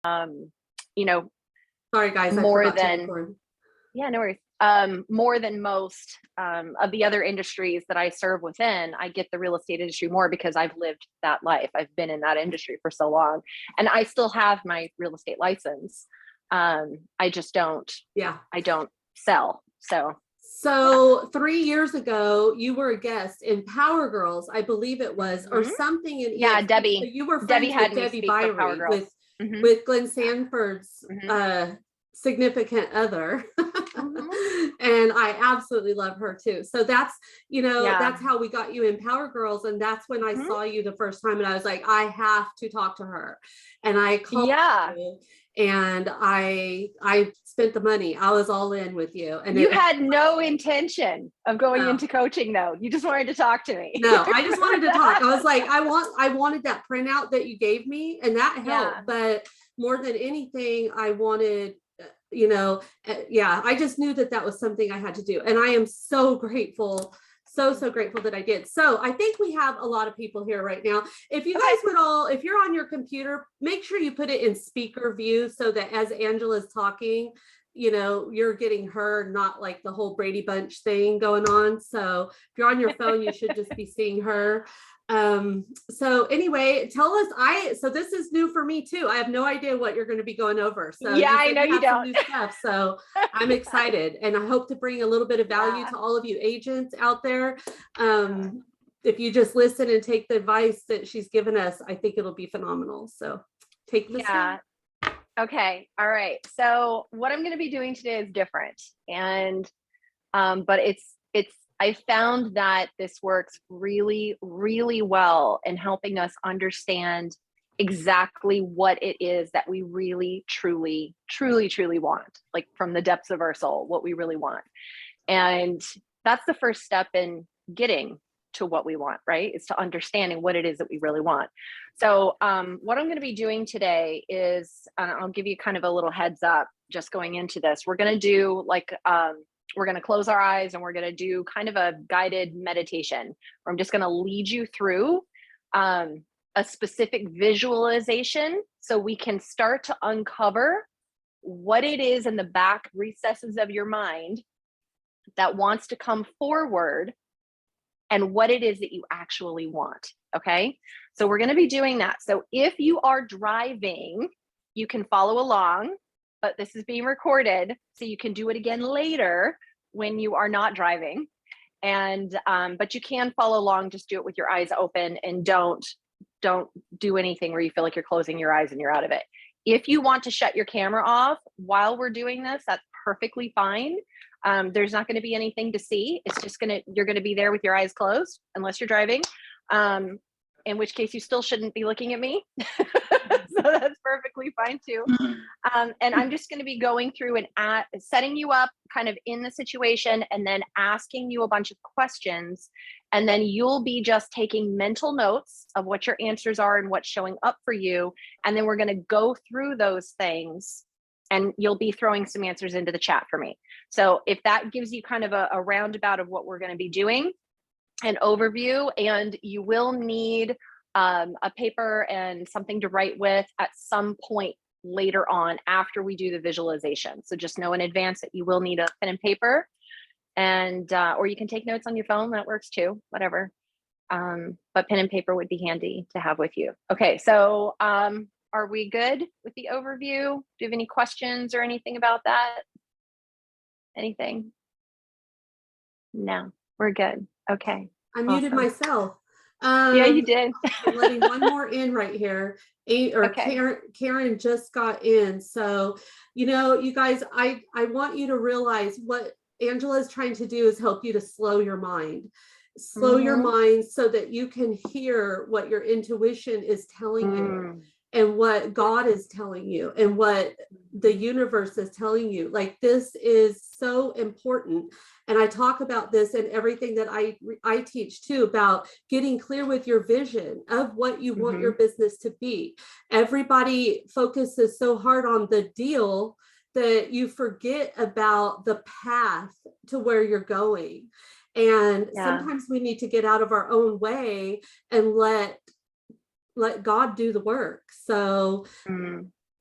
you know, sorry guys, more than, yeah, no worries. More than most of the other industries that I serve within, I get the real estate industry more because I've lived that life. I've been in that industry for so long, and I still have my real estate license. I just don't, I don't sell. So 3 years ago, you were a guest in Power Girls, I believe it was, or something in yeah, Debbie. So you were friends with Debbie Byrie, with Glenn Sanford's significant other. And I absolutely love her too. So that's, you know, that's how we got you in Power Girls. And that's when I saw you the first time, and I was like, I have to talk to her. And I called you, and I spent the money. I was all in with you. And you had no intention of going into coaching though. You just wanted to talk to me. No, I just wanted to talk. I was like, I wanted that printout that you gave me, and that helped. But more than anything, I wanted, you know, I just knew that was something I had to do. And I am so grateful. So grateful that I did. So I think we have a lot of people here right now. If you guys would all, if you're on your computer, make sure you put it in speaker view so that as Angela's talking, you know, you're getting her, not like the whole Brady Bunch thing going on. So if you're on your phone, you should just be seeing her. So anyway, tell us, so this is new for me too. I have no idea what you're going to be going over. So yeah, I know you don't. New stuff, so I'm excited, and I hope to bring a little bit of value to all of you agents out there. If you just listen and take the advice that she's given us, I think it'll be phenomenal. So take this. Okay. All right. So what I'm going to be doing today is different, and but I found that this works really, really well in helping us understand exactly what it is that we really, truly, truly, truly want, like from the depths of our soul, what we really want. And that's the first step in getting to what we want, right? Is to understanding what it is that we really want. So what I'm going to be doing today is, I'll give you kind of a little heads up just going into this. We're going to do like, we're going to close our eyes, and we're going to do kind of a guided meditation where I'm just going to lead you through a specific visualization so we can start to uncover what it is in the back recesses of your mind that wants to come forward and what it is that you actually want. Okay. So we're going to be doing that. So if you are driving, you can follow along, but this is being recorded, so you can do it again later when you are not driving. And but you can follow along. Just do it with your eyes open, and don't do anything where you feel like you're closing your eyes and you're out of it. If you want to shut your camera off while we're doing this, that's perfectly fine. There's not going to be anything to see. It's just you're going to be there with your eyes closed unless you're driving. In which case you still shouldn't be looking at me. So that's perfectly fine too. And I'm just going to be going through and setting you up kind of in the situation, and then asking you a bunch of questions. And then you'll be just taking mental notes of what your answers are and what's showing up for you. And then we're going to go through those things, and you'll be throwing some answers into the chat for me. So if that gives you kind of a roundabout of what we're going to be doing, an overview, and you will need a paper and something to write with at some point later on after we do the visualization. So just know in advance that you will need a pen and paper, and or you can take notes on your phone. That works too, whatever. But pen and paper would be handy to have with you. Okay, so are we good with the overview? Do you have any questions or anything about that? Anything? No, we're good. Okay. I muted myself. Yeah, you did. I'm letting one more in right here. Karen just got in. So, you know, you guys, I want you to realize what Angela is trying to do is help you to slow your mind. Slow your mind so that you can hear what your intuition is telling you, and what God is telling you, and what the universe is telling you. Like, this is so important. And I talk about this in everything that I teach too, about getting clear with your vision of what you want your business to be. Everybody focuses so hard on the deal that you forget about the path to where you're going. And sometimes we need to get out of our own way and let God do the work. So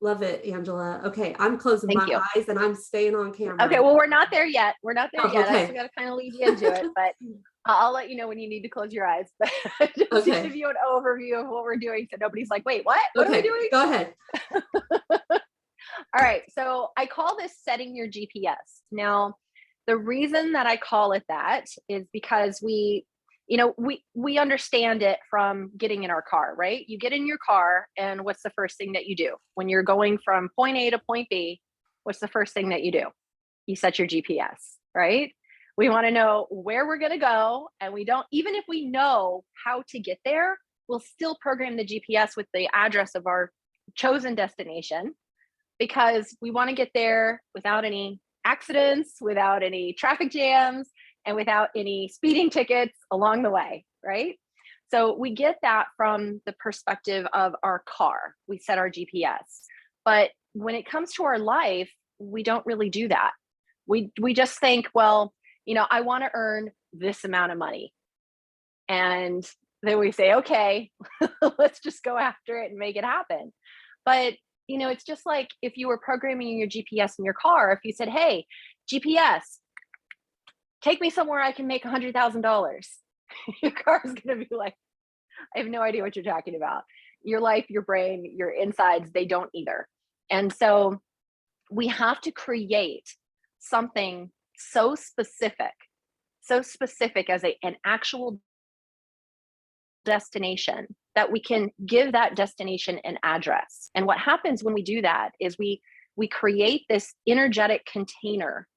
Love it, Angela. Okay, I'm closing Thank my you. eyes and I'm staying on camera. Okay, well, we're not there yet. We're not there Oh, yet. I okay. still got to kind of lead you into it, but I'll let you know when you need to close your eyes. But just to Okay. give you an overview of what we're doing, so nobody's like, wait, what? What are we Okay, doing? go ahead. All right, so I call this setting your GPS. Now, the reason that I call it that is because we understand it from getting in our car, right? You get in your car, and what's the first thing that you do when you're going from point A to point B? What's the first thing that you do? You set your GPS, right? We want to know where we're going to go, and we don't, even if we know how to get there, we'll still program the GPS with the address of our chosen destination, because we want to get there without any accidents, without any traffic jams, and without any speeding tickets along the way, right? So we get that from the perspective of our car. We set our GPS. But when it comes to our life, we don't really do that. We just think, well, I want to earn this amount of money. And then we say, okay, let's just go after it and make it happen. But it's just like if you were programming your GPS in your car, if you said, hey, GPS, take me somewhere I can make $100,000. Your car is going to be like, I have no idea what you're talking about. Your life, your brain, your insides, they don't either. And so we have to create something so specific as an actual destination, that we can give that destination an address. And what happens when we do that is we create this energetic container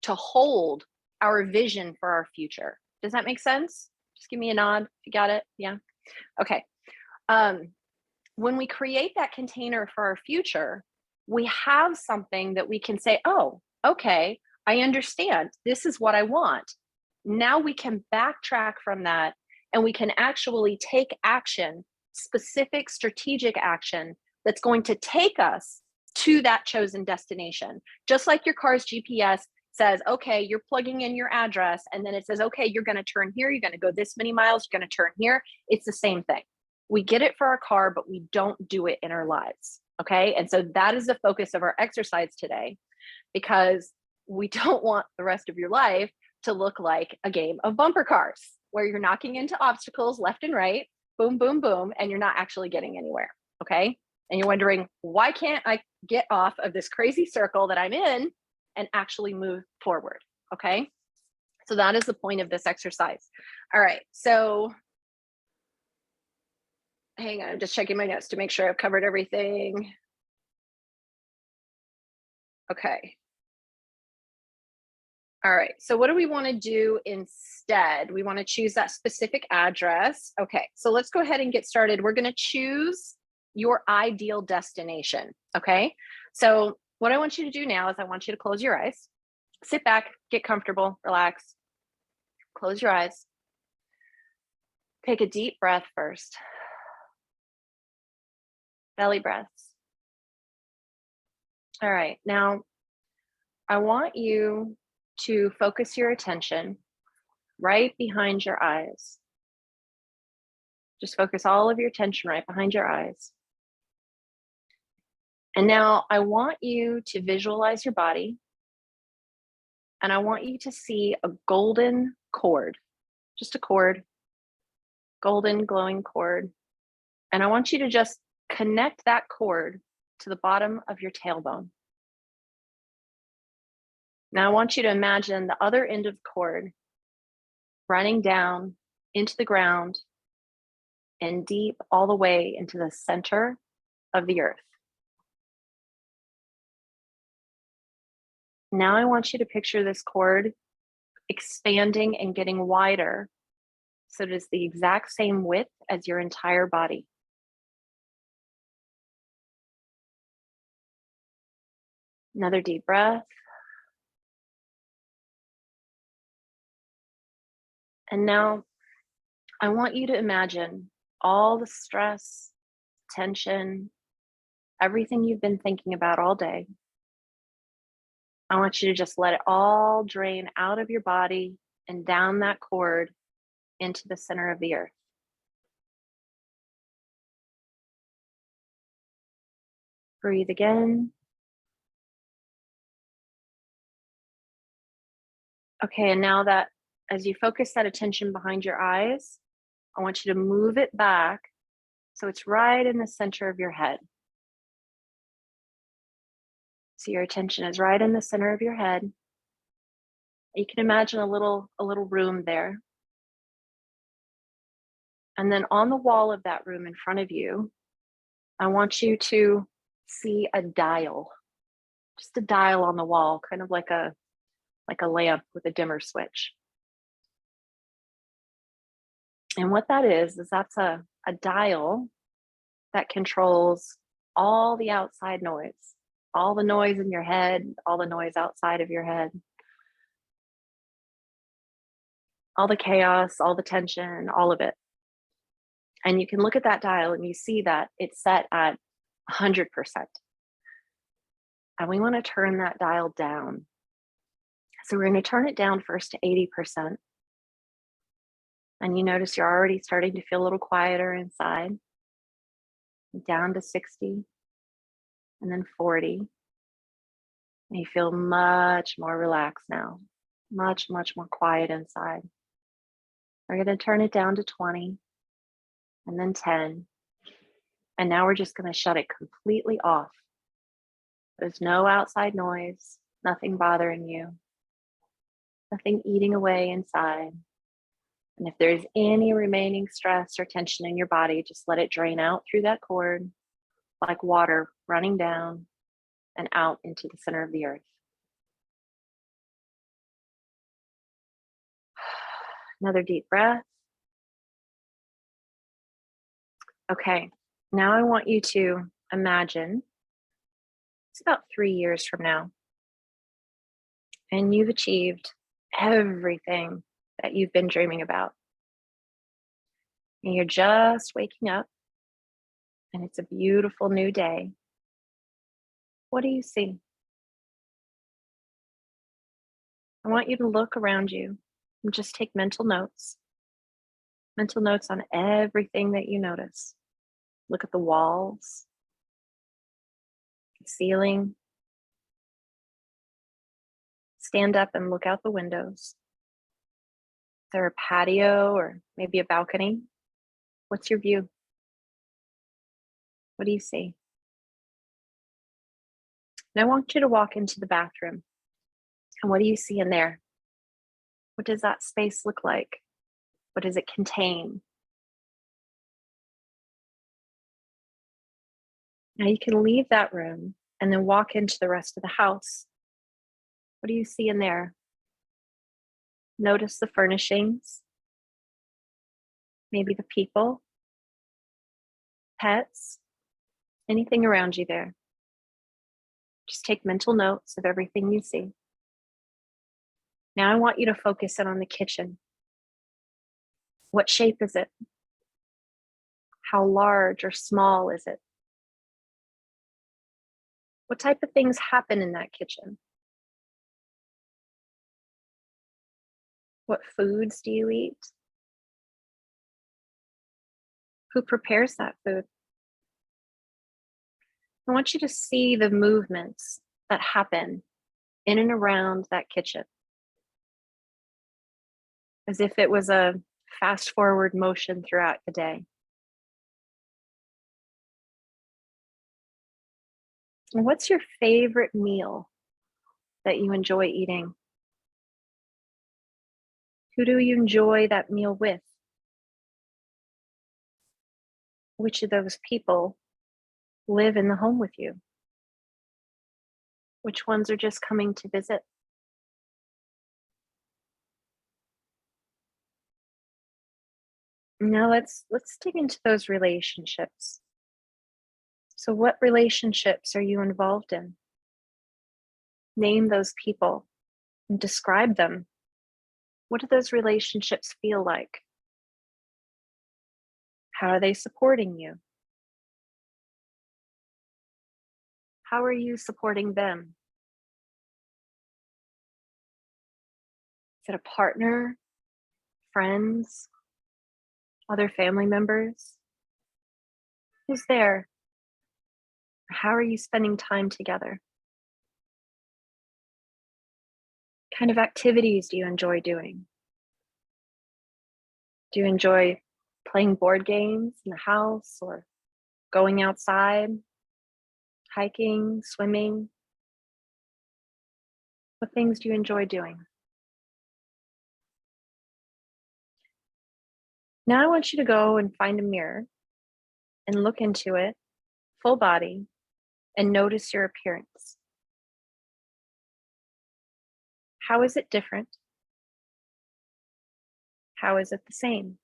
to hold our vision for our future. Does that make sense? Just give me a nod if you got it. Yeah. Okay. When we create that container for our future, we have something that we can say, oh, okay, I understand. This is what I want. Now we can backtrack from that, and we can actually take action, specific strategic action that's going to take us to that chosen destination. Just like your car's GPS says, okay, you're plugging in your address, and then it says, okay, you're going to turn here, you're going to go this many miles, you're going to turn here. It's the same thing. We get it for our car, but we don't do it in our lives. Okay. And so that is the focus of our exercise today, because we don't want the rest of your life to look like a game of bumper cars where you're knocking into obstacles left and right, boom, boom, boom, and you're not actually getting anywhere. Okay. And you're wondering, why can't I get off of this crazy circle that I'm in and actually move forward? Okay. So that is the point of this exercise. All right. So hang on, I'm just checking my notes to make sure I've covered everything. Okay. All right, so what do we want to do instead? We want to choose that specific address. Okay, so let's go ahead and get started. We're going to choose your ideal destination. Okay, so what I want you to do now is I want you to close your eyes, sit back, get comfortable, relax, close your eyes. Take a deep breath first. Belly breaths. All right, now I want you to focus your attention right behind your eyes. Just focus all of your attention right behind your eyes. And now I want you to visualize your body, and I want you to see a golden cord, just a cord, golden glowing cord. And I want you to just connect that cord to the bottom of your tailbone. Now I want you to imagine the other end of the cord running down into the ground and deep all the way into the center of the earth. Now I want you to picture this cord expanding and getting wider, so it is the exact same width as your entire body. Another deep breath. And now I want you to imagine all the stress, tension, everything you've been thinking about all day. I want you to just let it all drain out of your body and down that cord into the center of the earth. . Breathe again. Okay, and now that as you focus that attention behind your eyes, I want you to move it back so it's right in the center of your head. So your attention is right in the center of your head. You can imagine a little room there. And then on the wall of that room in front of you, I want you to see a dial, just a dial on the wall, kind of like a lamp with a dimmer switch. And what that is that's a dial that controls all the outside noise, all the noise in your head, all the noise outside of your head, all the chaos, all the tension, all of it. And you can look at that dial and you see that it's set at 100%. And we want to turn that dial down. So we're going to turn it down first to 80%. And you notice you're already starting to feel a little quieter inside. Down to 60, and then 40. And you feel much more relaxed now, much more quiet inside. We're going to turn it down to 20, and then 10. And now we're just going to shut it completely off. There's no outside noise, nothing bothering you, nothing eating away inside. And if there's any remaining stress or tension in your body, just let it drain out through that cord like water running down and out into the center of the earth. Another deep breath. Okay, now I want you to imagine it's about 3 years from now, and you've achieved everything that you've been dreaming about. And you're just waking up, and it's a beautiful new day. What do you see? I want you to look around you and just take mental notes on everything that you notice. Look at the walls, the ceiling. Stand up and look out the windows. Is there a patio or maybe a balcony? What's your view? What do you see? And I want you to walk into the bathroom. And what do you see in there? What does that space look like? What does it contain? Now you can leave that room and then walk into the rest of the house. What do you see in there? Notice the furnishings, maybe the people, pets, anything around you there. Just take mental notes of everything you see. Now I want you to focus in on the kitchen. What shape is it? How large or small is it? What type of things happen in that kitchen? What foods do you eat? Who prepares that food? I want you to see the movements that happen in and around that kitchen, as if it was a fast forward motion throughout the day. And what's your favorite meal that you enjoy eating? Who do you enjoy that meal with? Which of those people live in the home with you? Which ones are just coming to visit? Now let's dig into those relationships. So what relationships are you involved in? Name those people and describe them. What do those relationships feel like? How are they supporting you? How are you supporting them? Is it a partner, friends, other family members? Who's there? How are you spending time together? What kind of activities do you enjoy doing? Do you enjoy playing board games in the house or going outside, hiking, swimming? What things do you enjoy doing? Now I want you to go and find a mirror and look into it, full body, and notice your appearance. How is it different? How is it the same?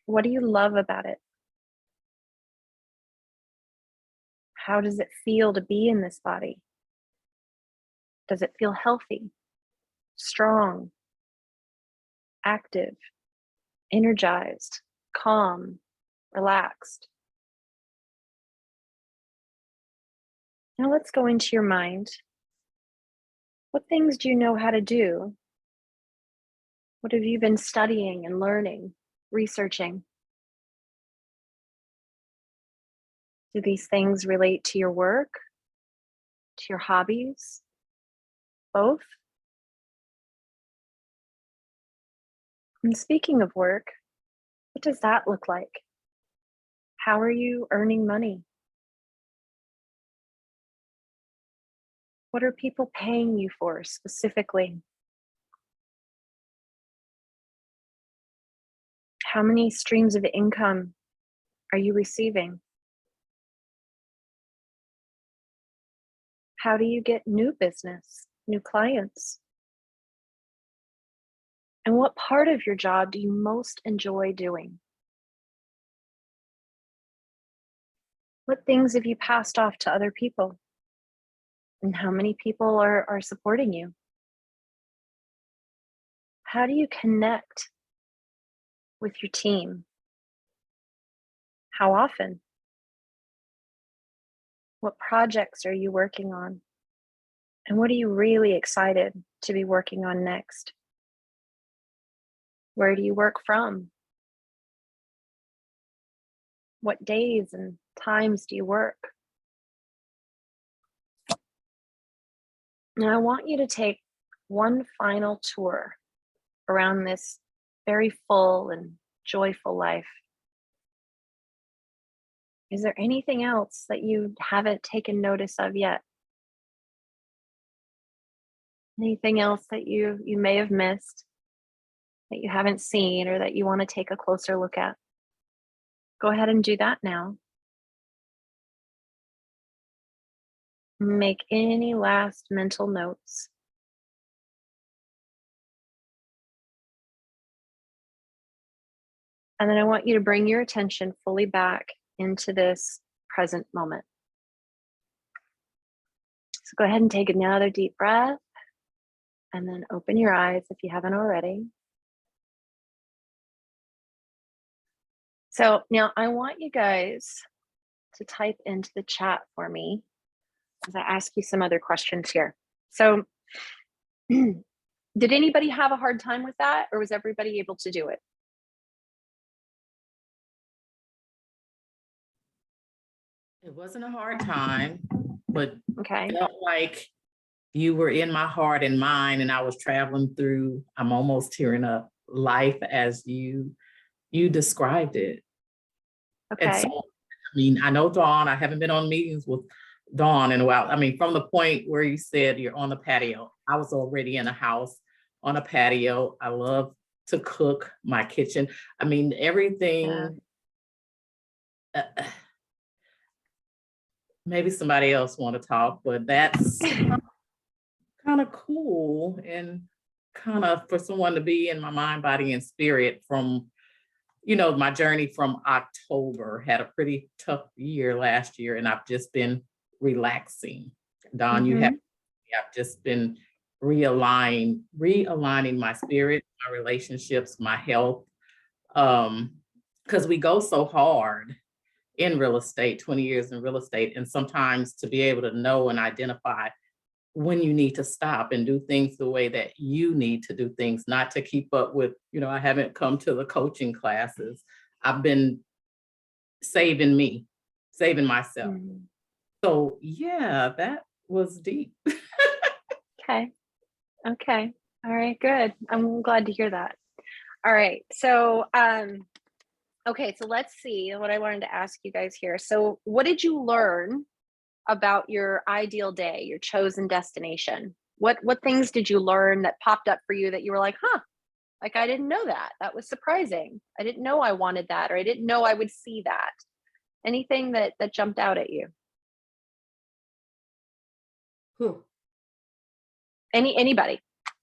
What do you love about it? How does it feel to be in this body? Does it feel healthy, strong, active, energized, calm, relaxed? Now let's go into your mind. What things do you know how to do? What have you been studying and learning, researching? Do these things relate to your work, to your hobbies, both? And speaking of work, what does that look like? How are you earning money? What are people paying you for specifically? How many streams of income are you receiving? How do you get new business, new clients? And what part of your job do you most enjoy doing? What things have you passed off to other people? And how many people are supporting you? How do you connect with your team? How often? What projects are you working on? And what are you really excited to be working on next? Where do you work from? What days and times do you work? Now I want you to take one final tour around this very full and joyful life. Is there anything else that you haven't taken notice of yet? Anything else that you may have missed, that you haven't seen, or that you want to take a closer look at? Go ahead and do that now. Make any last mental notes. And then I want you to bring your attention fully back into this present moment. So go ahead and take another deep breath and then open your eyes if you haven't already. So now I want you guys to type into the chat for me as I ask you some other questions here. So did anybody have a hard time with that, or was everybody able to do it? It wasn't a hard time, but Okay. felt like you were in my heart and mind, and I was traveling through, I'm almost tearing up, life as you described it. Okay. And so, I mean, I know Dawn, I haven't been on meetings with Dawn in a while. I mean, from the point where you said you're on the patio, I was already in a house on a patio. I love to cook, my kitchen. I mean, everything. Yeah. Maybe somebody else want to talk, but that's kind of cool and kind of for someone to be in my mind, body, and spirit from, you know, my journey from October. Had a pretty tough year last year, and I've just been relaxing. Dawn, I've just been realigning my spirit, my relationships, my health, because we go so hard in real estate, 20 years in real estate. And sometimes to be able to know and identify when you need to stop and do things the way that you need to do things, not to keep up with, you know, I haven't come to the coaching classes. I've been saving me, saving myself. Mhm. So yeah, that was deep. Okay. Okay. All right, good. I'm glad to hear that. All right. So, okay, so let's see what I wanted to ask you guys here. So, what did you learn about your ideal day, your chosen destination? What things did you learn that popped up for you that you were like, huh, like I didn't know that. That was surprising. I didn't know I wanted that, or I didn't know I would see that. Anything that jumped out at you? Hmm. Anybody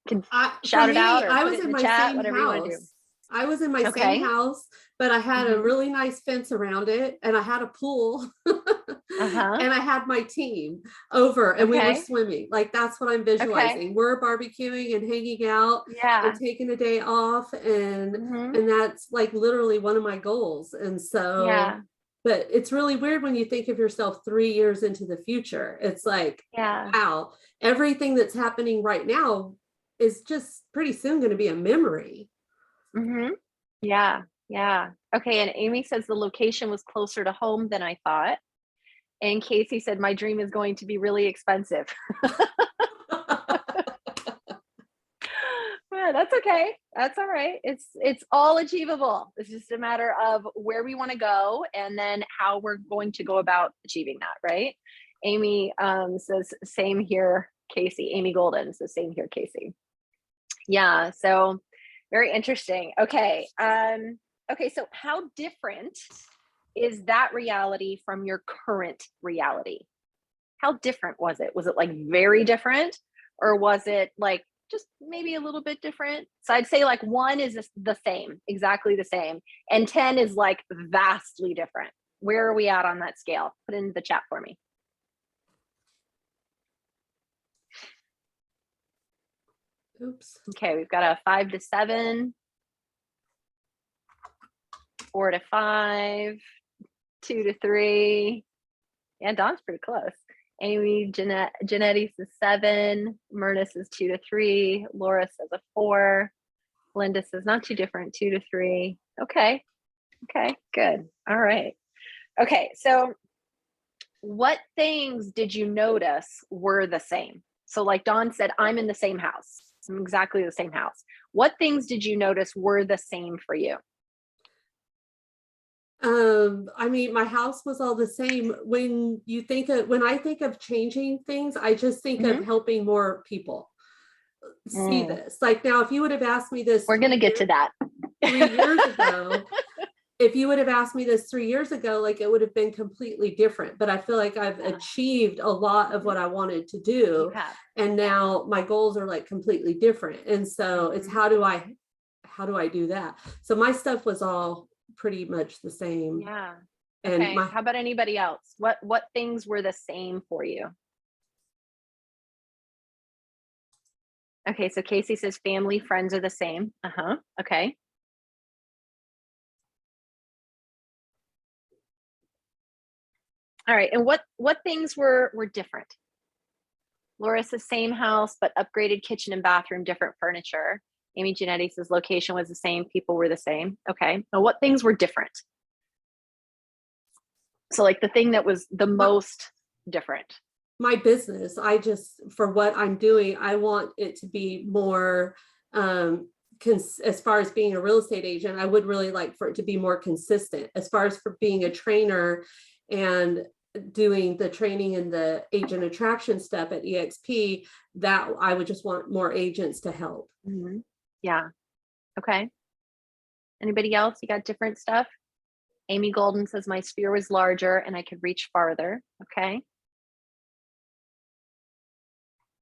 can For shout it me, out or I put was it in in the my chat, same whatever you want to do. house. I was in my same Okay. house, but I had a Mhm. really nice fence around it, and I had a pool, Uh-huh. and I had my team over, and we were Okay. swimming. Like, that's what I'm Okay. visualizing. We're barbecuing and hanging out and Yeah. taking a day off, and Mhm. that's like literally one of my goals. And so, Yeah. but it's really weird when you think of yourself 3 years into the future. It's like, Yeah. wow, everything that's happening right now is just pretty soon going to be a memory. Mhm. Yeah. Yeah. Okay, and Amy says the location was closer to home than I thought. And Casey said my dream is going to be really expensive. Yeah, that's okay. That's all right. It's all achievable. It's just a matter of where we want to go and then how we're going to go about achieving that, right? Amy says same here, Casey. Amy Golden says same here, Casey. Yeah, so very interesting. Okay. Okay, so how different is that reality from your current reality? How different was it? Was it like very different, or was it like just maybe a little bit different? So I'd say like 1 is the same, exactly the same, and 10 is like vastly different. Where are we at on that scale? Put it in the chat for me. Oops. Okay, we've got a 5 to 7, 4 to 5, 2 to 3. Yeah, Dawn's pretty close. Amy, Janetti says 7. Myrna says 2 to 3. Laura says a 4. Linda says not too different, 2 to 3. Okay. Okay, good. All right. Okay, so what things did you notice were the same? So like Dawn said, I'm in the same house. I'm exactly the same house. What things did you notice were the same for you? I mean, my house was all the same. When I think of changing things, I just think of helping more people see this. Like, now, if you would have asked me this, we're going to get to that 3 years ago, if you would have asked me this 3 years ago, like, it would have been completely different. But I feel like I've achieved a lot of what I wanted to do. And now my goals are like completely different. And so it's how do I do that? So my stuff was all pretty much the same. Yeah. And okay. How about anybody else? What things were the same for you? Okay, so Casey says family, friends are the same. Okay. All right, and what things were different? Laura says same house, but upgraded kitchen and bathroom, different furniture. Amy Janetti says location was the same, people were the same. Okay, now what things were different? So like the thing that was the most different. My business, for what I'm doing, I want it to be more, as far as being a real estate agent, I would really like for it to be more consistent. As far as for being a trainer and doing the training and the agent attraction stuff at EXP, that I would just want more agents to help. Yeah. Okay. Anybody else? You got different stuff? Amy Golden says my sphere was larger and I could reach farther. Okay.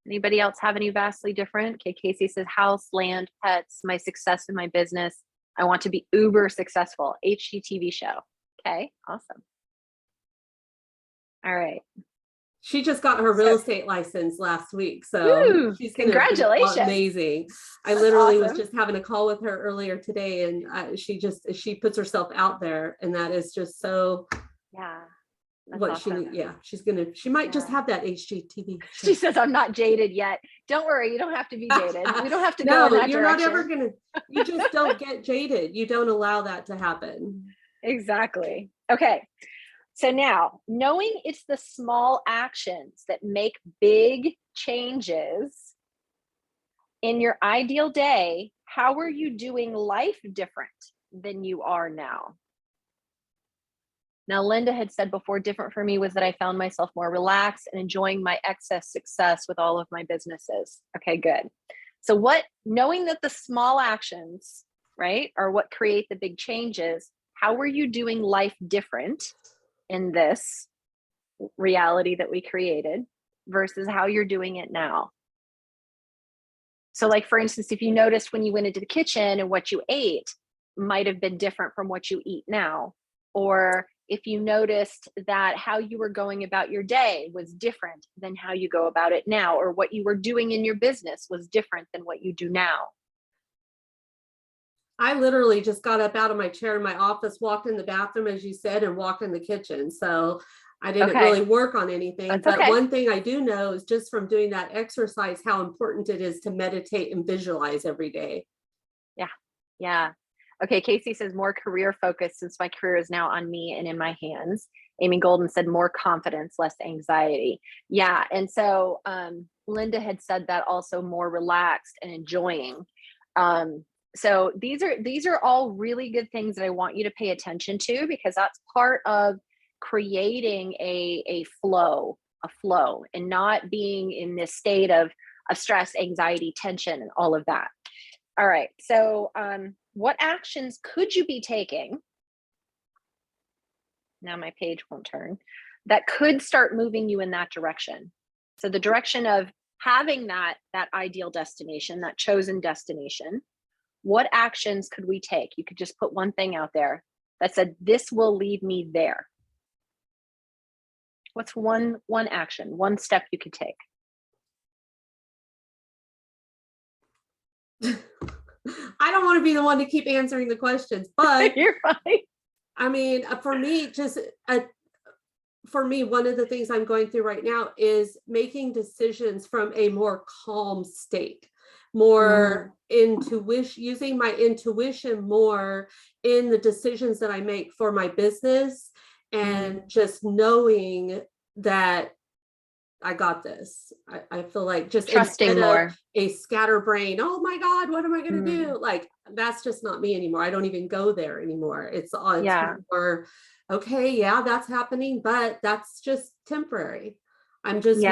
Anybody else have any vastly different? Okay, Casey says house, land, pets, my success in my business. I want to be uber successful. HGTV show. Okay, awesome. All right. She just got her real estate license last week, so she's congratulations. Amazing. I literally was just having a call with her earlier today, and she puts herself out there, and that is just so. Yeah. What awesome. She might just have that HGTV show. She says I'm not jaded yet. Don't worry, you don't have to be jaded. We don't have to no, go in that you're direction. not ever gonna. You just don't get jaded. You don't allow that to happen. Exactly. Okay. So now, knowing it's the small actions that make big changes in your ideal day, how are you doing life different than you are now? Now, Linda had said before, different for me was that I found myself more relaxed and enjoying my excess success with all of my businesses. Okay, good. So knowing that the small actions, right, are what create the big changes, how are you doing life different in this reality that we created versus how you're doing it now? So like, for instance, if you noticed when you went into the kitchen and what you ate might have been different from what you eat now, or if you noticed that how you were going about your day was different than how you go about it now, or what you were doing in your business was different than what you do now. I literally just got up out of my chair in my office, walked in the bathroom, as you said, and walked in the kitchen. So I didn't really work on anything. That's but okay. One thing I do know is just from doing that exercise, how important it is to meditate and visualize every day. Yeah. Yeah. Okay, Casey says more career focused since my career is now on me and in my hands. Amy Golden said more confidence, less anxiety. Yeah, and so Linda had said that also more relaxed and enjoying. So these are all really good things that I want you to pay attention to, because that's part of creating a flow, and not being in this state of stress, anxiety, tension, and all of that. All right, so what actions could you be taking? Now my page won't turn. That could start moving you in that direction. So the direction of having that ideal destination, that chosen destination. What actions could we take? You could just put one thing out there that said, this will lead me there. What's one action, one step you could take? I don't want to be the one to keep answering the questions, but you're fine. I mean, for me, one of the things I'm going through right now is making decisions from a more calm state, more intuition, using my intuition more in the decisions that I make for my business, and just knowing that I got this. I feel like just trusting more. A scatterbrain, oh my God, what am I going to do? Like, that's just not me anymore. I don't even go there anymore. It's more, okay, yeah, that's happening, but that's just temporary. I'm just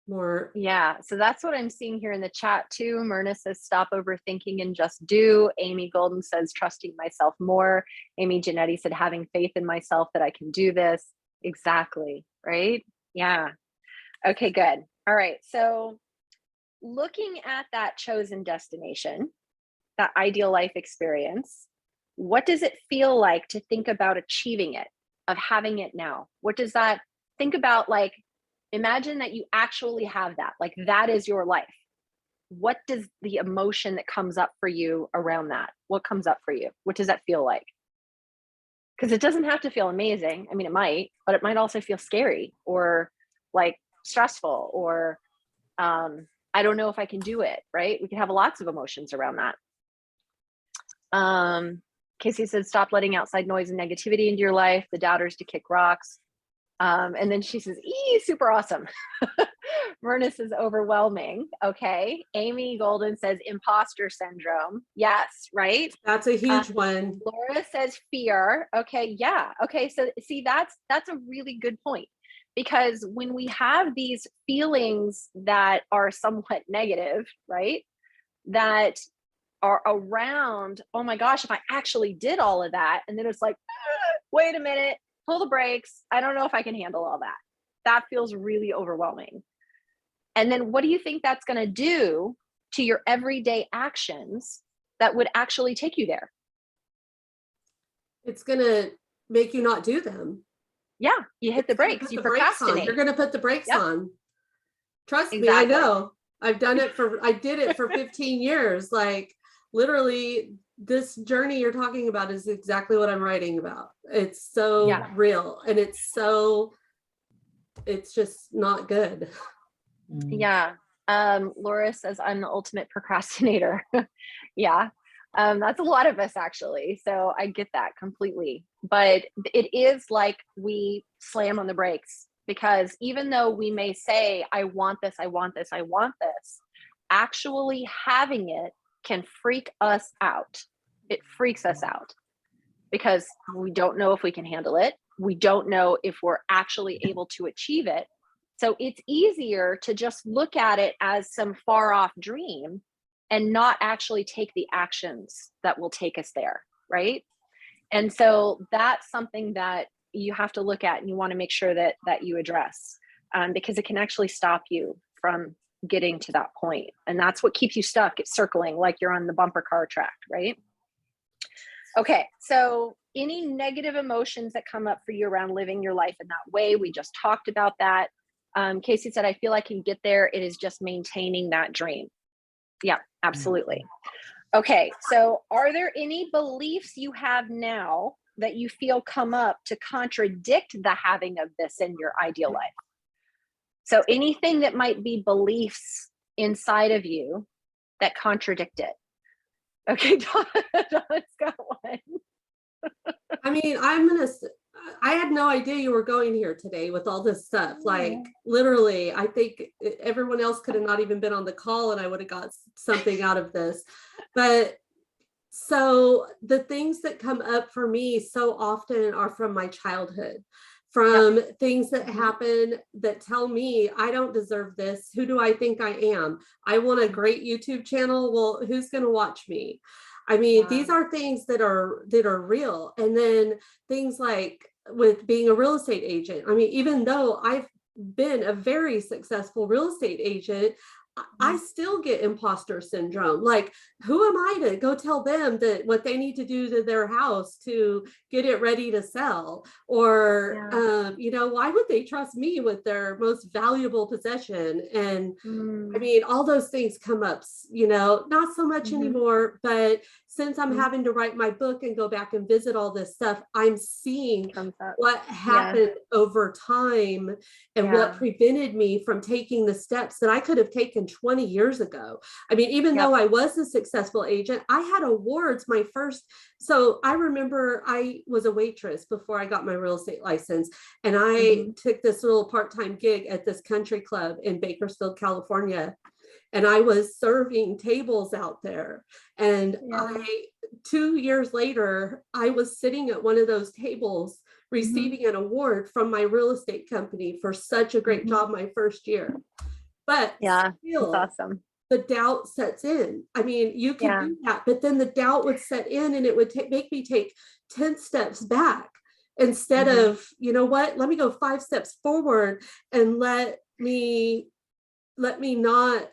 more. Yeah. So that's what I'm seeing here in the chat too. Myrna says, stop overthinking and just do. Amy Golden says, trusting myself more. Amy Janetti said, having faith in myself that I can do this. Exactly. Right. Yeah. Okay, good. All right. So looking at that chosen destination, that ideal life experience, what does it feel like to think about achieving it, of having it now? What does that think about? Like, imagine that you actually have that, like that is your life. What does the emotion that comes up for you around that? What comes up for you? What does that feel like? Because it doesn't have to feel amazing. I mean, it might, but it might also feel scary or like stressful, or I don't know if I can do it, right? We can have lots of emotions around that. Casey said, stop letting outside noise and negativity into your life, the doubters to kick rocks. And then she says, super awesome. Myrna says, overwhelming. Okay. Amy Golden says, imposter syndrome. Yes, right? That's a huge one. Laura says, fear. Okay, yeah. Okay, so see, that's a really good point, because when we have these feelings that are somewhat negative, right, that are around, oh my gosh, if I actually did all of that, and then it's like, wait a minute, pull the brakes. I don't know if I can handle all that. That feels really overwhelming. And then what do you think that's going to do to your everyday actions that would actually take you there? It's going to make you not do them. Yeah, you hit the brakes. You procrastinate. You're going to put the brakes on. Trust me, I Exactly. know. I did it for 15 years. Like, literally, this journey you're talking about is exactly what I'm writing about. It's so real, and it's just not good. Yeah. Laura says, I'm the ultimate procrastinator. Yeah. That's a lot of us actually. So I get that completely. But it is like we slam on the brakes, because even though we may say, I want this, I want this, I want this, actually having it can freak us out. It freaks us out because we don't know if we can handle it. We don't know if we're actually able to achieve it. So it's easier to just look at it as some far off dream and not actually take the actions that will take us there, right? And so that's something that you have to look at and you want to make sure that you address, because it can actually stop you from getting to that point. And that's what keeps you stuck. It's circling like you're on the bumper car track, right? Okay, so any negative emotions that come up for you around living your life in that way, we just talked about that. Casey said, I feel I can get there. It is just maintaining that dream. Yeah, absolutely. Okay, so are there any beliefs you have now that you feel come up to contradict the having of this in your ideal life? So anything that might be beliefs inside of you that contradict it. Okay, Donna's got one. I mean, I had no idea you were going here today with all this stuff. Like literally, I think everyone else could have not even been on the call and I would have got something out of this. But so the things that come up for me so often are from my childhood, from things that happen that tell me I don't deserve this. Who do I think I am? I want a great YouTube channel. Well, who's going to watch me? I mean, these are things that are real. And then things like with being a real estate agent. I mean, even though I've been a very successful real estate agent, I still get imposter syndrome. Like, who am I to go tell them that what they need to do to their house to get it ready to sell? Or, why would they trust me with their most valuable possession? And I mean, all those things come up, not so much anymore, but since I'm having to write my book and go back and visit all this stuff, I'm seeing what happened over time and what prevented me from taking the steps that I could have taken 20 years ago. I mean, even though I was a successful agent, I had awards so I remember I was a waitress before I got my real estate license. And I took this little part-time gig at this country club in Bakersfield, California. And I was serving tables out there. And 2 years later, I was sitting at one of those tables receiving an award from my real estate company for such a great job my first year. But still, that's awesome. The doubt sets in. I mean, you can do that, but then the doubt would set in and it would make me take 10 steps back instead of, you know what, let me go 5 steps forward and let me not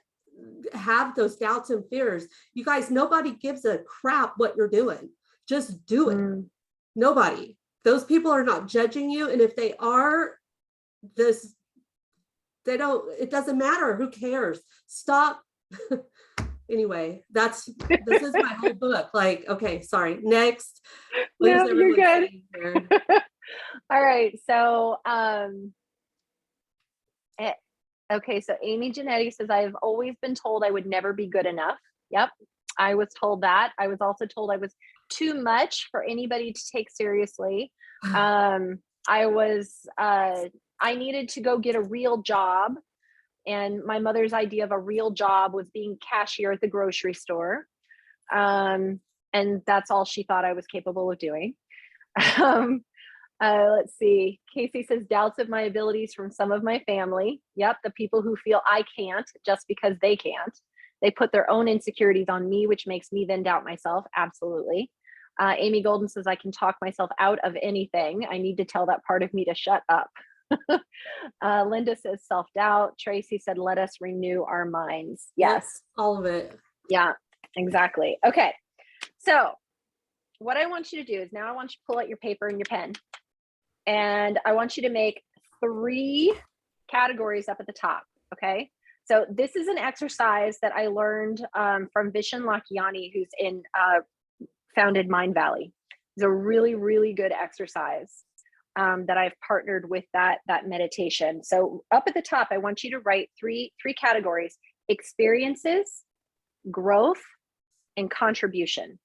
have those doubts and fears. You guys, nobody gives a crap what you're doing. Just do it. Nobody. Those people are not judging you. And if they are, it doesn't matter. Who cares? Stop. Anyway, this is my whole book. Like, okay, sorry. Next. No, you're good. All right. So, okay. So Amy Genetti says, I've always been told I would never be good enough. Yep. I was told that. I was also told I was too much for anybody to take seriously. I needed to go get a real job. And my mother's idea of a real job was being cashier at the grocery store. And that's all she thought I was capable of doing. Let's see. Casey says, doubts of my abilities from some of my family. Yep. The people who feel I can't just because they can't. They put their own insecurities on me, which makes me then doubt myself. Absolutely. Amy Golden says, I can talk myself out of anything. I need to tell that part of me to shut up. Linda says self-doubt. Tracy said, let us renew our minds. Yes. All of it. Yeah, exactly. Okay. So what I want you to do is now I want you to pull out your paper and your pen. And I want you to make 3 categories up at the top. Okay. So this is an exercise that I learned from Vishen Lakhiani, who's founded Mind Valley. It's a really, really good exercise that I've partnered with that meditation. So up at the top, I want you to write three categories: experiences, growth, and contribution.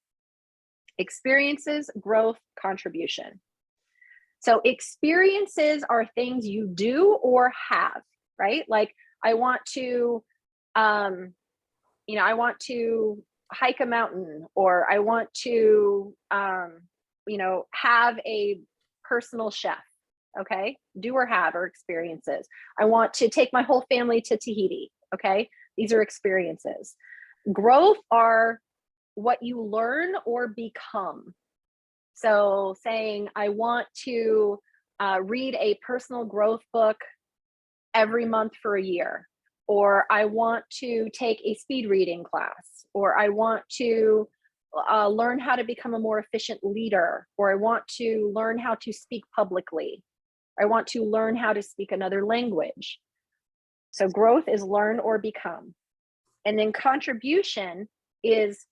Experiences, growth, contribution. So experiences are things you do or have, right? Like I want to, I want to hike a mountain, or I want to, have a personal chef. Okay. Do or have are experiences. I want to take my whole family to Tahiti. Okay. These are experiences. Growth are what you learn or become. So saying, I want to read a personal growth book every month for a year, or I want to take a speed reading class, or I want to learn how to become a more efficient leader, or I want to learn how to speak publicly. I want to learn how to speak another language. So growth is learn or become. And then contribution is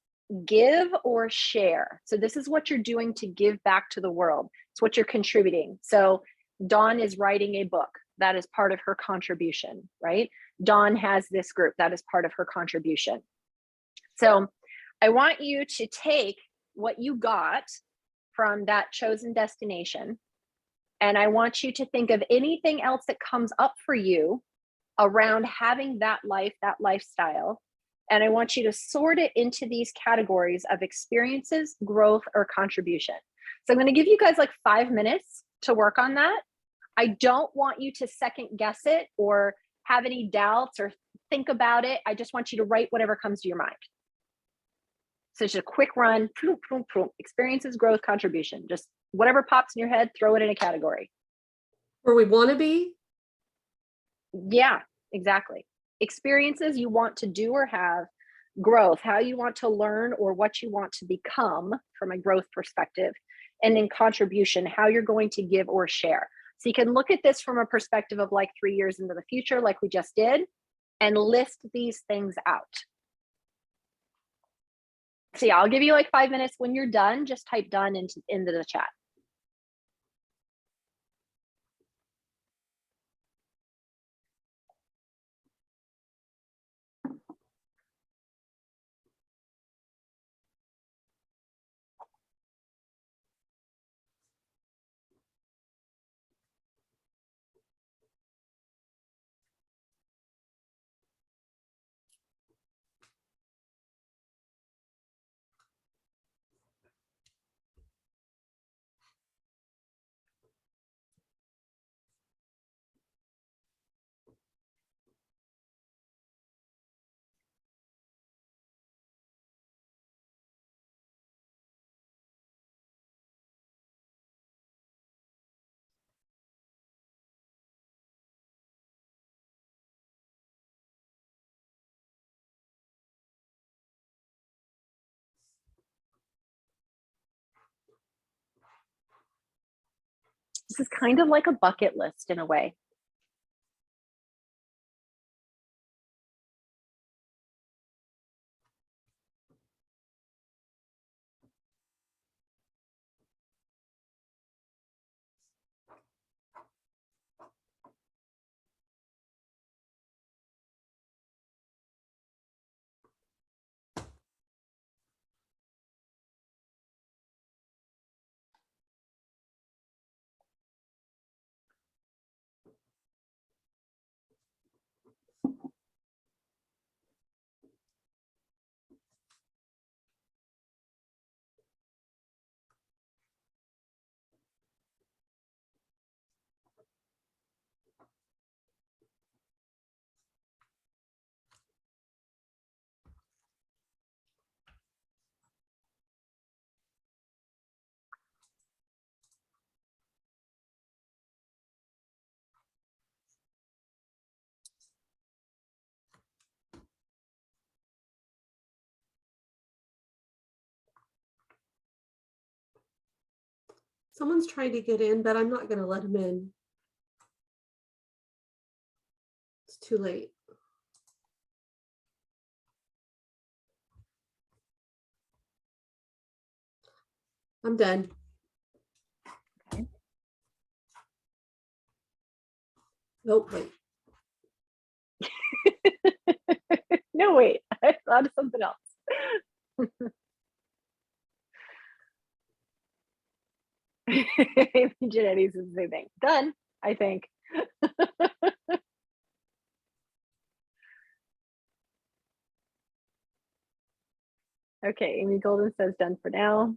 give or share. So this is what you're doing to give back to the world. It's what you're contributing. So Dawn is writing a book. That is part of her contribution, right? Dawn has this group. That is part of her contribution. So I want you to take what you got from that chosen destination, and I want you to think of anything else that comes up for you around having that life, that lifestyle. And I want you to sort it into these categories of experiences, growth, or contribution. So I'm going to give you guys like 5 minutes to work on that. I don't want you to second guess it or have any doubts or think about it. I just want you to write whatever comes to your mind. So just a quick run, experiences, growth, contribution. Just whatever pops in your head, throw it in a category. Where we want to be? Yeah, exactly. Experiences you want to do or have, growth, how you want to learn or what you want to become from a growth perspective, and then contribution, how you're going to give or share. So you can look at this from a perspective of like 3 years into the future, like we just did, and list these things out. So yeah, I'll give you like 5 minutes. When you're done, just type done into the chat. This is kind of like a bucket list in a way. Someone's trying to get in, but I'm not going to let him in. It's too late. I'm done. Okay. Nope, wait. No, wait, I thought of something else. Genetics is the same thing. Done, I think. Okay, Amy Golden says done for now.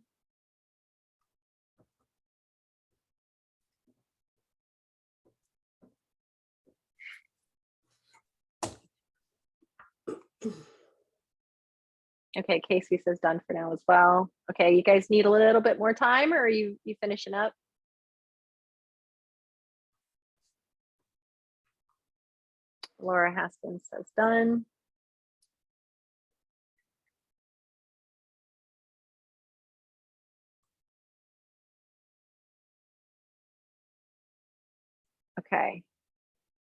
Okay, Casey says done for now as well. Okay, you guys need a little bit more time, or are you finishing up? Laura Haskins says done. Okay.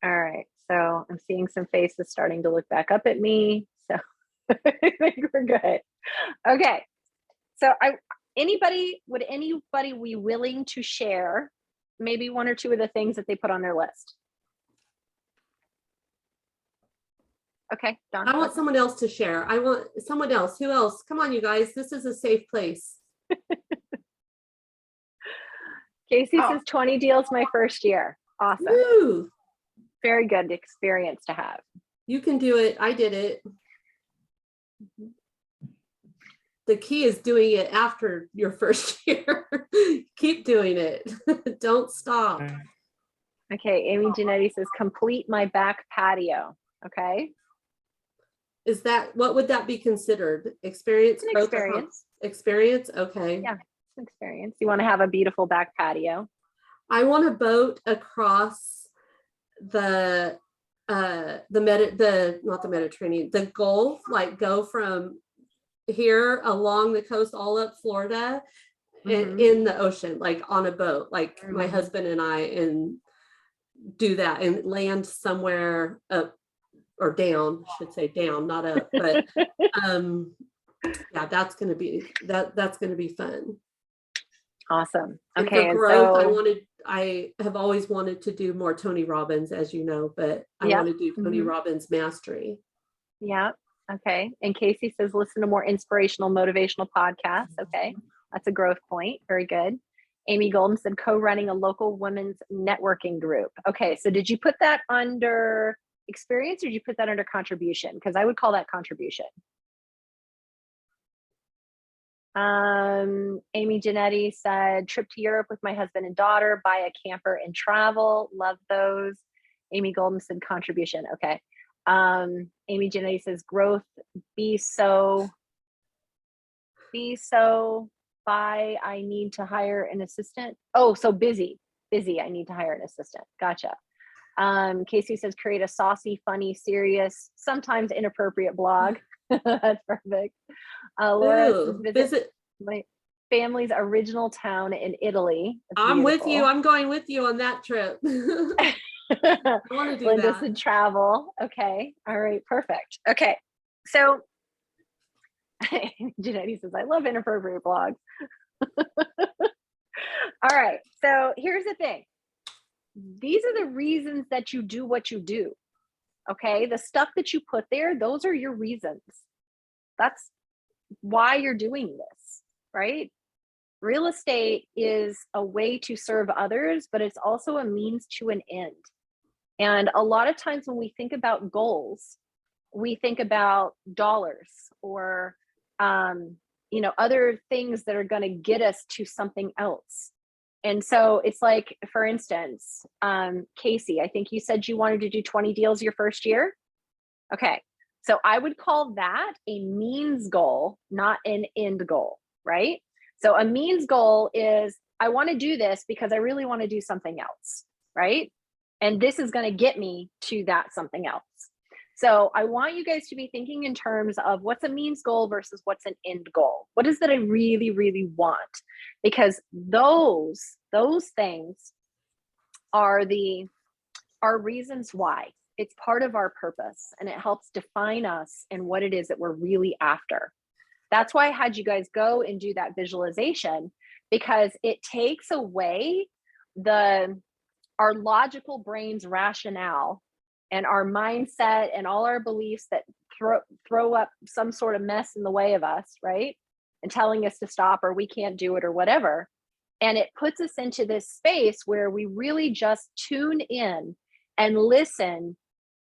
All right. So I'm seeing some faces starting to look back up at me. So I think we're good. Okay. So would anybody be willing to share maybe one or two of the things that they put on their list? Okay, Dawn. I want someone else to share. I want someone else. Who else? Come on, you guys. This is a safe place. Casey says 20 deals my first year. Awesome. Woo! Very good experience to have. You can do it. I did it. The key is doing it after your first year. Keep doing it. Don't stop. Okay, Amy Genetti says complete my back patio. Okay. Is that, what would that be considered? Experience? It's an experience. Experience? Okay. Yeah, it's an experience. You want to have a beautiful back patio. I want to boat across the not the Mediterranean, the Gulf, like go from here along the coast all up Florida and in the ocean, like on a boat, like my husband and I, and do that and land somewhere up or down, I should say down, not up, but yeah, that's gonna be fun. Awesome. And okay, for growth, so I have always wanted to do more Tony Robbins, as you know, but I want to do Tony Robbins mastery. Yeah. Okay. And Casey says listen to more inspirational, motivational podcasts. Okay. That's a growth point. Very good. Amy Golden said co-running a local women's networking group. Okay. So did you put that under experience or did you put that under contribution? Because I would call that contribution. Amy Genetti said trip to Europe with my husband and daughter, buy a camper and travel. Love those. Amy Golden said contribution. Okay. Amy Genetti says growth, be so by I need to hire an assistant. Oh, so busy, I need to hire an assistant. Gotcha. Casey says create a saucy, funny, serious, sometimes inappropriate blog. That's perfect. Laura says visit my family's original town in Italy. I'm with you. I'm going with you on that trip. I want to do Linda that. said travel. Okay. All right. Perfect. Okay. So Janetti says, I love inappropriate blogs. All right. So here's the thing. These are the reasons that you do what you do. Okay. The stuff that you put there, those are your reasons. That's why you're doing this, right? Real estate is a way to serve others, but it's also a means to an end. And a lot of times when we think about goals, we think about dollars or, other things that are going to get us to something else. And so it's like, for instance, Casey, I think you said you wanted to do 20 deals your first year. Okay. So I would call that a means goal, not an end goal, right? So a means goal is I want to do this because I really want to do something else, right? And this is going to get me to that something else. So I want you guys to be thinking in terms of what's a means goal versus what's an end goal. What is that I really, really want? Because those things are reasons why. It's part of our purpose and it helps define us and what it is that we're really after. That's why I had you guys go and do that visualization, because it takes away our logical brain's rationale and our mindset and all our beliefs that throw up some sort of mess in the way of us, right? And telling us to stop or we can't do it or whatever. And it puts us into this space where we really just tune in and listen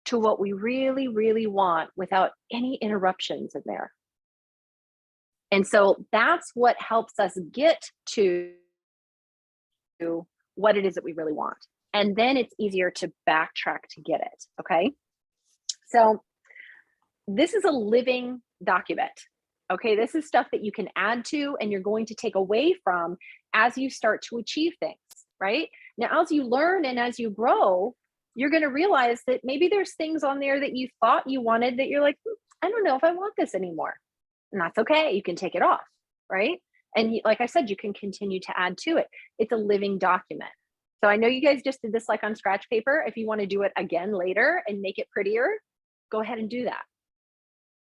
to what we really, really want without any interruptions in there. And so that's what helps us get to what it is that we really want. And then it's easier to backtrack to get it. Okay. So this is a living document. Okay. This is stuff that you can add to and you're going to take away from as you start to achieve things, right? Now, as you learn and as you grow, you're going to realize that maybe there's things on there that you thought you wanted that you're like, I don't know if I want this anymore. And that's okay. You can take it off, right? And like I said, you can continue to add to it. It's a living document. So I know you guys just did this like on scratch paper. If you want to do it again later and make it prettier, go ahead and do that.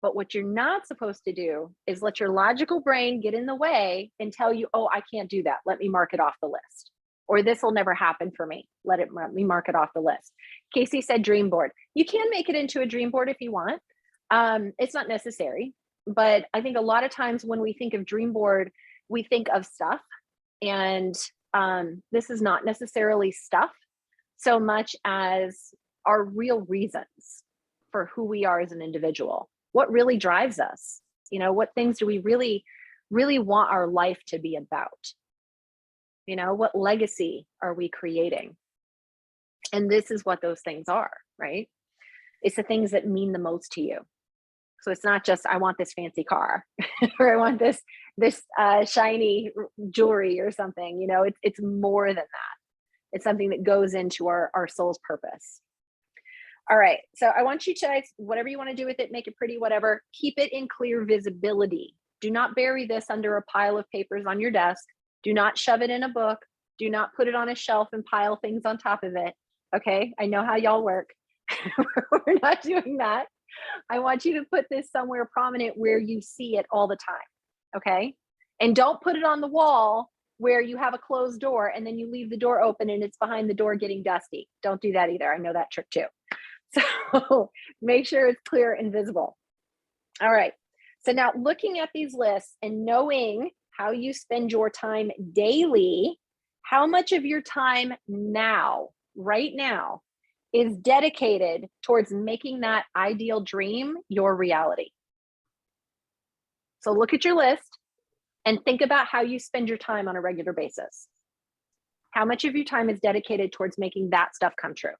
But what you're not supposed to do is let your logical brain get in the way and tell you, oh, I can't do that. Let me mark it off the list. Or this will never happen for me. Let me mark it off the list. Casey said dream board. You can make it into a dream board if you want. It's not necessary. But I think a lot of times when we think of dream board, we think of stuff. And this is not necessarily stuff so much as our real reasons for who we are as an individual. What really drives us? You know, what things do we really, really want our life to be about? You know, what legacy are we creating? And this is what those things are, right? It's the things that mean the most to you. So it's not just, I want this fancy car or I want this shiny jewelry or something, you know, it's more than that. It's something that goes into our soul's purpose. All right. So I want you to, whatever you want to do with it, make it pretty, whatever, keep it in clear visibility. Do not bury this under a pile of papers on your desk. Do not shove it in a book. Do not put it on a shelf and pile things on top of it. Okay. I know how y'all work. We're not doing that. I want you to put this somewhere prominent where you see it all the time. Okay. And don't put it on the wall where you have a closed door and then you leave the door open and it's behind the door getting dusty. Don't do that either. I know that trick too. So make sure it's clear and visible. All right. So now looking at these lists and knowing how you spend your time daily, how much of your time now, right now, is dedicated towards making that ideal dream your reality. So look at your list and think about how you spend your time on a regular basis. How much of your time is dedicated towards making that stuff come true?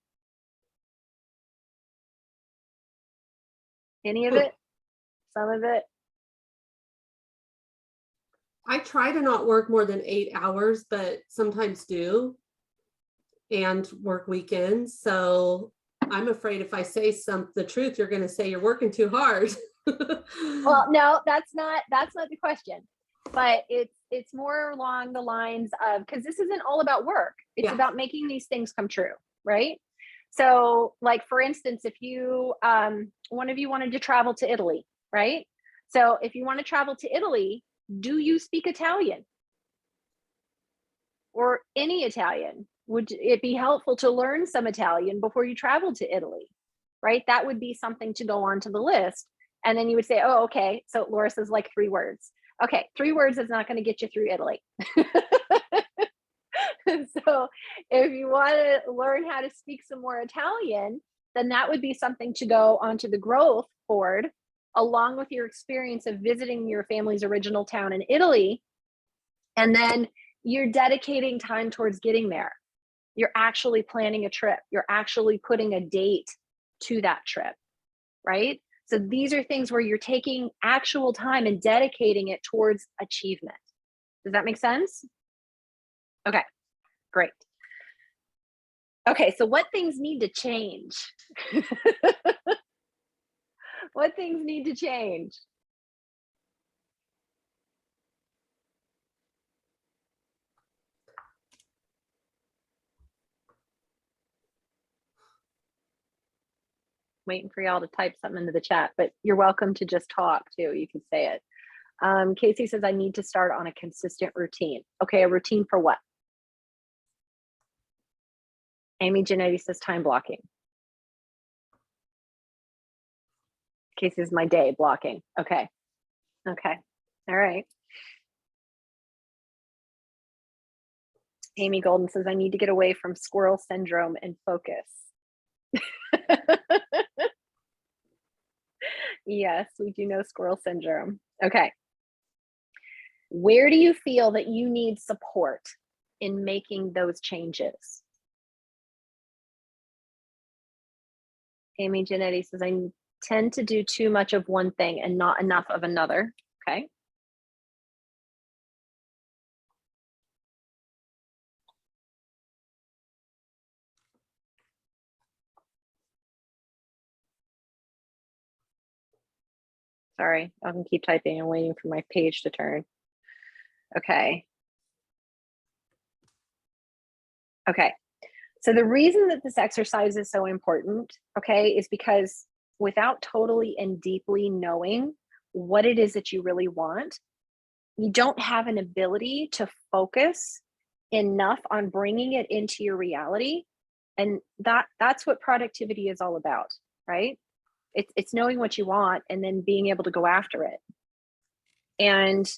Any of it? Some of it? I try to not work more than 8 hours, but sometimes do, and work weekends. So I'm afraid if I say the truth, you're going to say you're working too hard. Well, no, that's not the question, but it's more along the lines of, because this isn't all about work. It's about making these things come true, right? So like, for instance, if you, one of you wanted to travel to Italy, right? So if you want to travel to Italy, do you speak Italian? Or any Italian? Would it be helpful to learn some Italian before you travel to Italy, right? That would be something to go onto the list. And then you would say, oh, okay. So Laura says like 3 words. Okay, 3 words is not going to get you through Italy. So if you want to learn how to speak some more Italian, then that would be something to go onto the growth board, along with your experience of visiting your family's original town in Italy. And then you're dedicating time towards getting there. You're actually planning a trip. You're actually putting a date to that trip, right? So these are things where you're taking actual time and dedicating it towards achievement. Does that make sense? Okay, great. Okay, so what things need to change? What things need to change? Waiting for y'all to type something into the chat, but you're welcome to just talk too. You can say it. Casey says, I need to start on a consistent routine. Okay, a routine for what? Amy Janetti says time blocking. Casey says my day blocking. Okay. Okay. All right. Amy Golden says, I need to get away from squirrel syndrome and focus. Yes, we do know squirrel syndrome. Okay. Where do you feel that you need support in making those changes? Amy Janetti says, I tend to do too much of one thing and not enough of another. Okay. Sorry, I can keep typing and waiting for my page to turn. Okay. Okay. So the reason that this exercise is so important, okay, is because without totally and deeply knowing what it is that you really want, you don't have an ability to focus enough on bringing it into your reality. And that's what productivity is all about, right? It's knowing what you want and then being able to go after it. And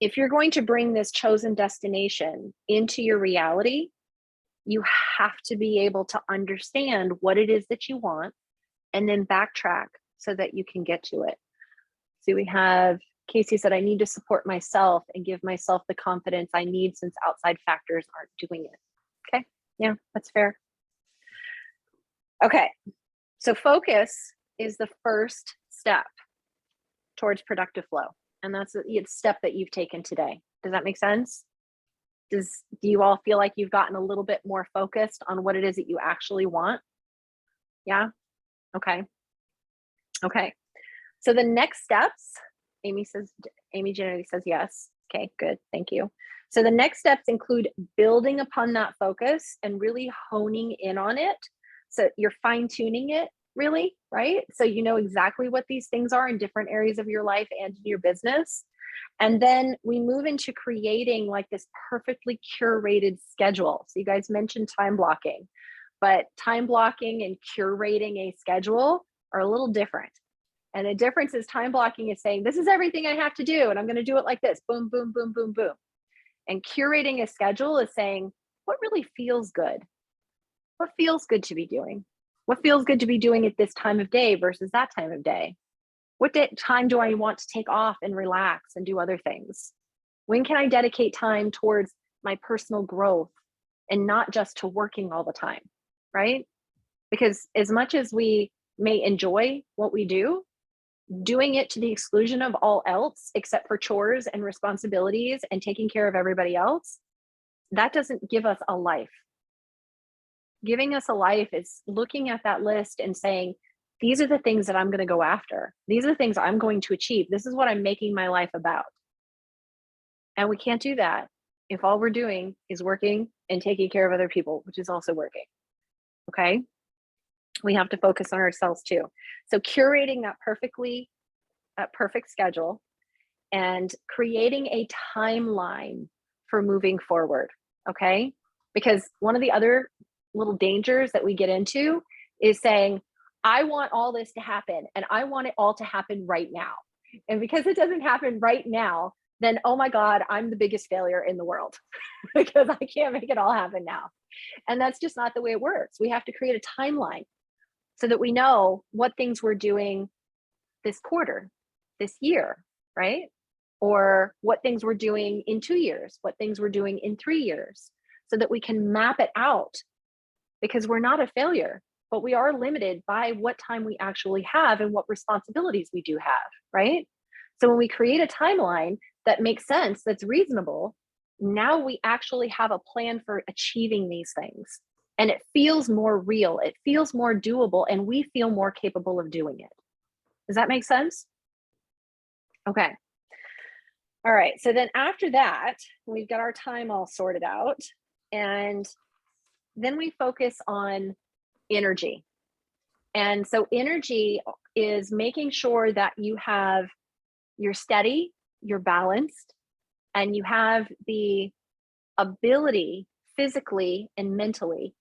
if you're going to bring this chosen destination into your reality, you have to be able to understand what it is that you want and then backtrack so that you can get to it. So we have Casey said, I need to support myself and give myself the confidence I need since outside factors aren't doing it. Okay, yeah, that's fair. Okay, so focus is the first step towards productive flow. And that's the step that you've taken today. Does that make sense? Do you all feel like you've gotten a little bit more focused on what it is that you actually want? Yeah? Okay. Okay. So the next steps, Amy Janetti says yes. Okay, good. Thank you. So the next steps include building upon that focus and really honing in on it. So you're fine tuning it really, right? So you know exactly what these things are in different areas of your life and in your business. And then we move into creating like this perfectly curated schedule. So you guys mentioned time blocking, but time blocking and curating a schedule are a little different. And the difference is time blocking is saying, this is everything I have to do, and I'm going to do it like this, boom, boom, boom, boom, boom. And curating a schedule is saying, what really feels good? What feels good to be doing? What feels good to be doing at this time of day versus that time of day? What time do I want to take off and relax and do other things? When can I dedicate time towards my personal growth and not just to working all the time, right? Because as much as we may enjoy what we do, doing it to the exclusion of all else except for chores and responsibilities and taking care of everybody else, that doesn't give us a life. Giving us a life is looking at that list and saying, these are the things that I'm going to go after. These are the things I'm going to achieve. This is what I'm making my life about. And we can't do that if all we're doing is working and taking care of other people, which is also working. Okay? We have to focus on ourselves too. So curating that perfect schedule and creating a timeline for moving forward. Okay? Because one of the other little dangers that we get into is saying, I want all this to happen and I want it all to happen right now. And because it doesn't happen right now, then, oh my God, I'm the biggest failure in the world because I can't make it all happen now. And that's just not the way it works. We have to create a timeline so that we know what things we're doing this quarter, this year, right? Or what things we're doing in 2 years, what things we're doing in 3 years, so that we can map it out. Because we're not a failure, but we are limited by what time we actually have and what responsibilities we do have, right? So when we create a timeline that makes sense, that's reasonable, now we actually have a plan for achieving these things. And it feels more real, it feels more doable, and we feel more capable of doing it. Does that make sense? Okay. All right, so then after that, we've got our time all sorted out, and then we focus on energy. And so energy is making sure that you're steady, you're balanced, and you have the ability physically and mentally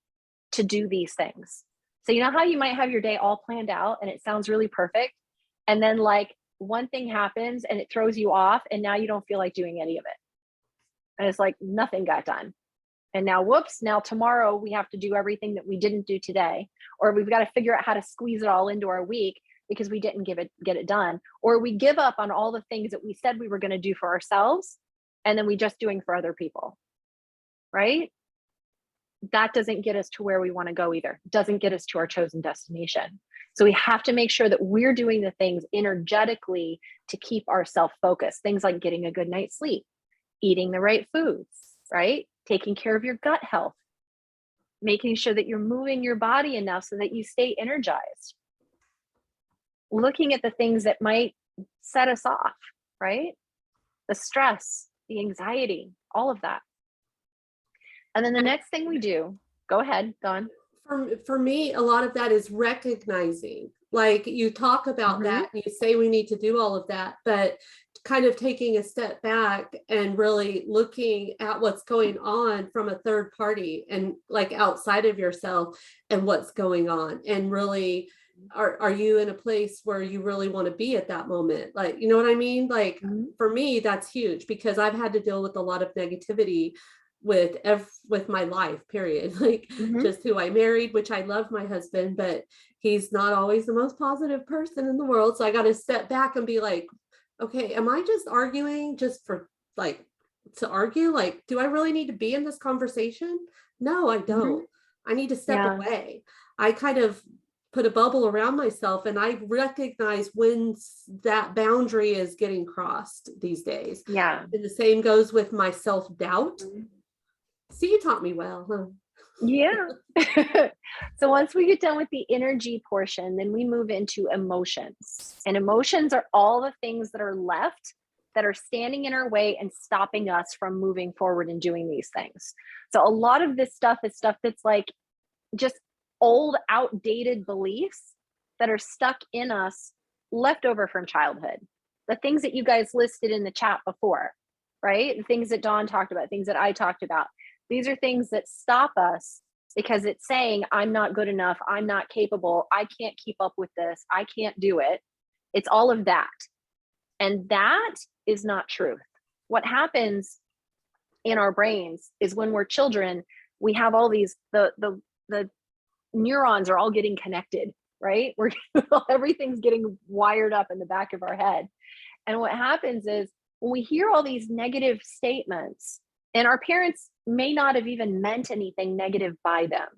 to do these things. So you know how you might have your day all planned out and it sounds really perfect, and then like one thing happens and it throws you off and now you don't feel like doing any of it. And it's like nothing got done. And now, whoops, now tomorrow we have to do everything that we didn't do today, or we've got to figure out how to squeeze it all into our week because we didn't get it done. Or we give up on all the things that we said we were going to do for ourselves, and then we just doing for other people, right? That doesn't get us to where we want to go either. Doesn't get us to our chosen destination. So we have to make sure that we're doing the things energetically to keep ourselves focused. Things like getting a good night's sleep, eating the right foods, right? Taking care of your gut health, making sure that you're moving your body enough so that you stay energized. Looking at the things that might set us off, right? The stress, the anxiety, all of that. And then the next thing we do, go ahead, Dawn. For me, a lot of that is recognizing, like you talk about that, and you say we need to do all of that, but kind of taking a step back and really looking at what's going on from a third party and like outside of yourself and what's going on. And really, are you in a place where you really want to be at that moment? Like, you know what I mean? Like for me, that's huge because I've had to deal with a lot of negativity with my life, period. Like just who I married, which I love my husband, but he's not always the most positive person in the world. So I got to step back and be like, okay, am I just arguing just for like to argue? Like, do I really need to be in this conversation? No, I don't. I need to step away. I kind of put a bubble around myself and I recognize when that boundary is getting crossed these days. Yeah. And the same goes with my self-doubt. See, you taught me well, huh? Yeah. So once we get done with the energy portion, then we move into emotions. And emotions are all the things that are left that are standing in our way and stopping us from moving forward and doing these things. So a lot of this stuff is stuff that's like just old, outdated beliefs that are stuck in us, left over from childhood. The things that you guys listed in the chat before, right? The things that Dawn talked about, things that I talked about. These are things that stop us because it's saying, I'm not good enough. I'm not capable. I can't keep up with this. I can't do it. It's all of that. And that is not truth. What happens in our brains is when we're children, we have all these, the neurons are all getting connected, right? Everything's getting wired up in the back of our head. And what happens is when we hear all these negative statements, and our parents may not have even meant anything negative by them,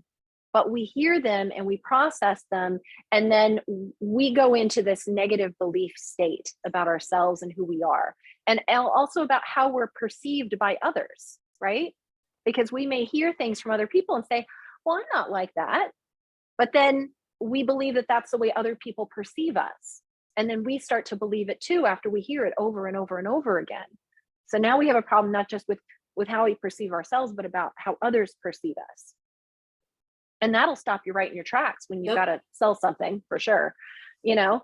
but we hear them and we process them. And then we go into this negative belief state about ourselves and who we are. And also about how we're perceived by others, right? Because we may hear things from other people and say, well, I'm not like that. But then we believe that that's the way other people perceive us. And then we start to believe it too after we hear it over and over and over again. So now we have a problem, not just with how we perceive ourselves, but about how others perceive us. And that'll stop you right in your tracks when you've got to sell something, for sure, you know?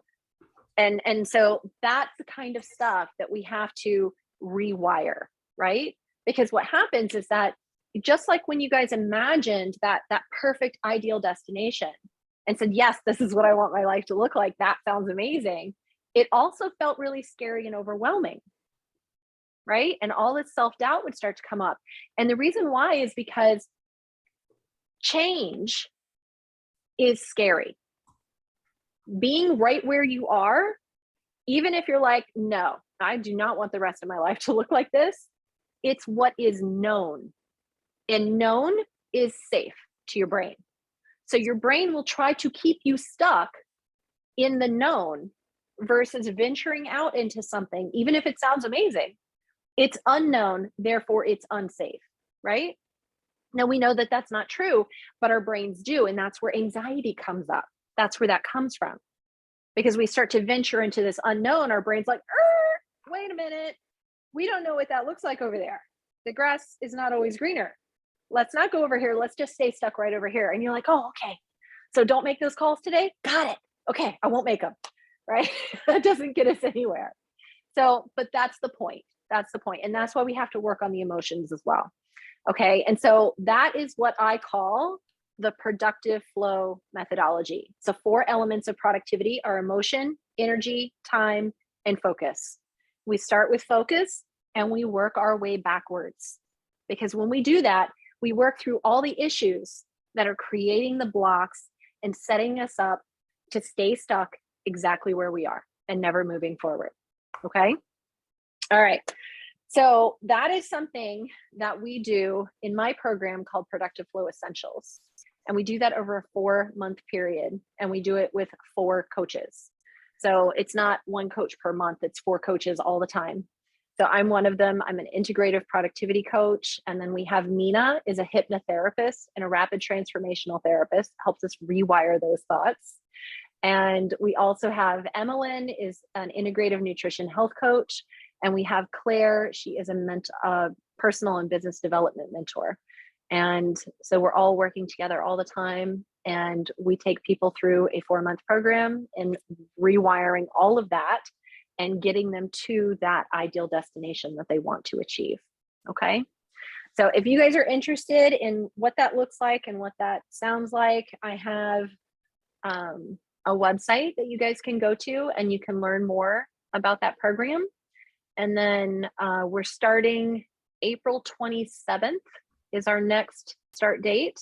And so that's the kind of stuff that we have to rewire, right? Because what happens is that just like when you guys imagined that perfect ideal destination and said, yes, this is what I want my life to look like, that sounds amazing. It also felt really scary and overwhelming, right? And all this self-doubt would start to come up. And the reason why is because change is scary. Being right where you are, even if you're like, no, I do not want the rest of my life to look like this, it's what is known. And known is safe to your brain. So your brain will try to keep you stuck in the known versus venturing out into something, even if it sounds amazing. It's unknown, therefore it's unsafe, right? Now we know that that's not true, but our brains do. And that's where anxiety comes up. That's where that comes from. Because we start to venture into this unknown, our brain's like, wait a minute, we don't know what that looks like over there. The grass is not always greener. Let's not go over here. Let's just stay stuck right over here. And you're like, oh, okay. So don't make those calls today. Got it. Okay, I won't make them, right? That doesn't get us anywhere. So, but that's the point. That's the point. And that's why we have to work on the emotions as well. Okay. And so that is what I call the productive flow methodology. So 4 elements of productivity are emotion, energy, time, and focus. We start with focus and we work our way backwards. because when we do that, we work through all the issues that are creating the blocks and setting us up to stay stuck exactly where we are and never moving forward. Okay. All right. So that is something that we do in my program called Productive Flow Essentials. And we do that over a 4-month period. And we do it with 4 coaches. So it's not 1 coach per month, it's 4 coaches all the time. So I'm one of them. I'm an integrative productivity coach. And then we have Mina is a hypnotherapist and a rapid transformational therapist, helps us rewire those thoughts. And we also have Emmeline is an integrative nutrition health coach. And we have Claire, she is a personal and business development mentor. And so we're all working together all the time. And we take people through a 4-month program and rewiring all of that and getting them to that ideal destination that they want to achieve. Okay. So if you guys are interested in what that looks like and what that sounds like, I have a website that you guys can go to and you can learn more about that program. And then we're starting April 27th is our next start date.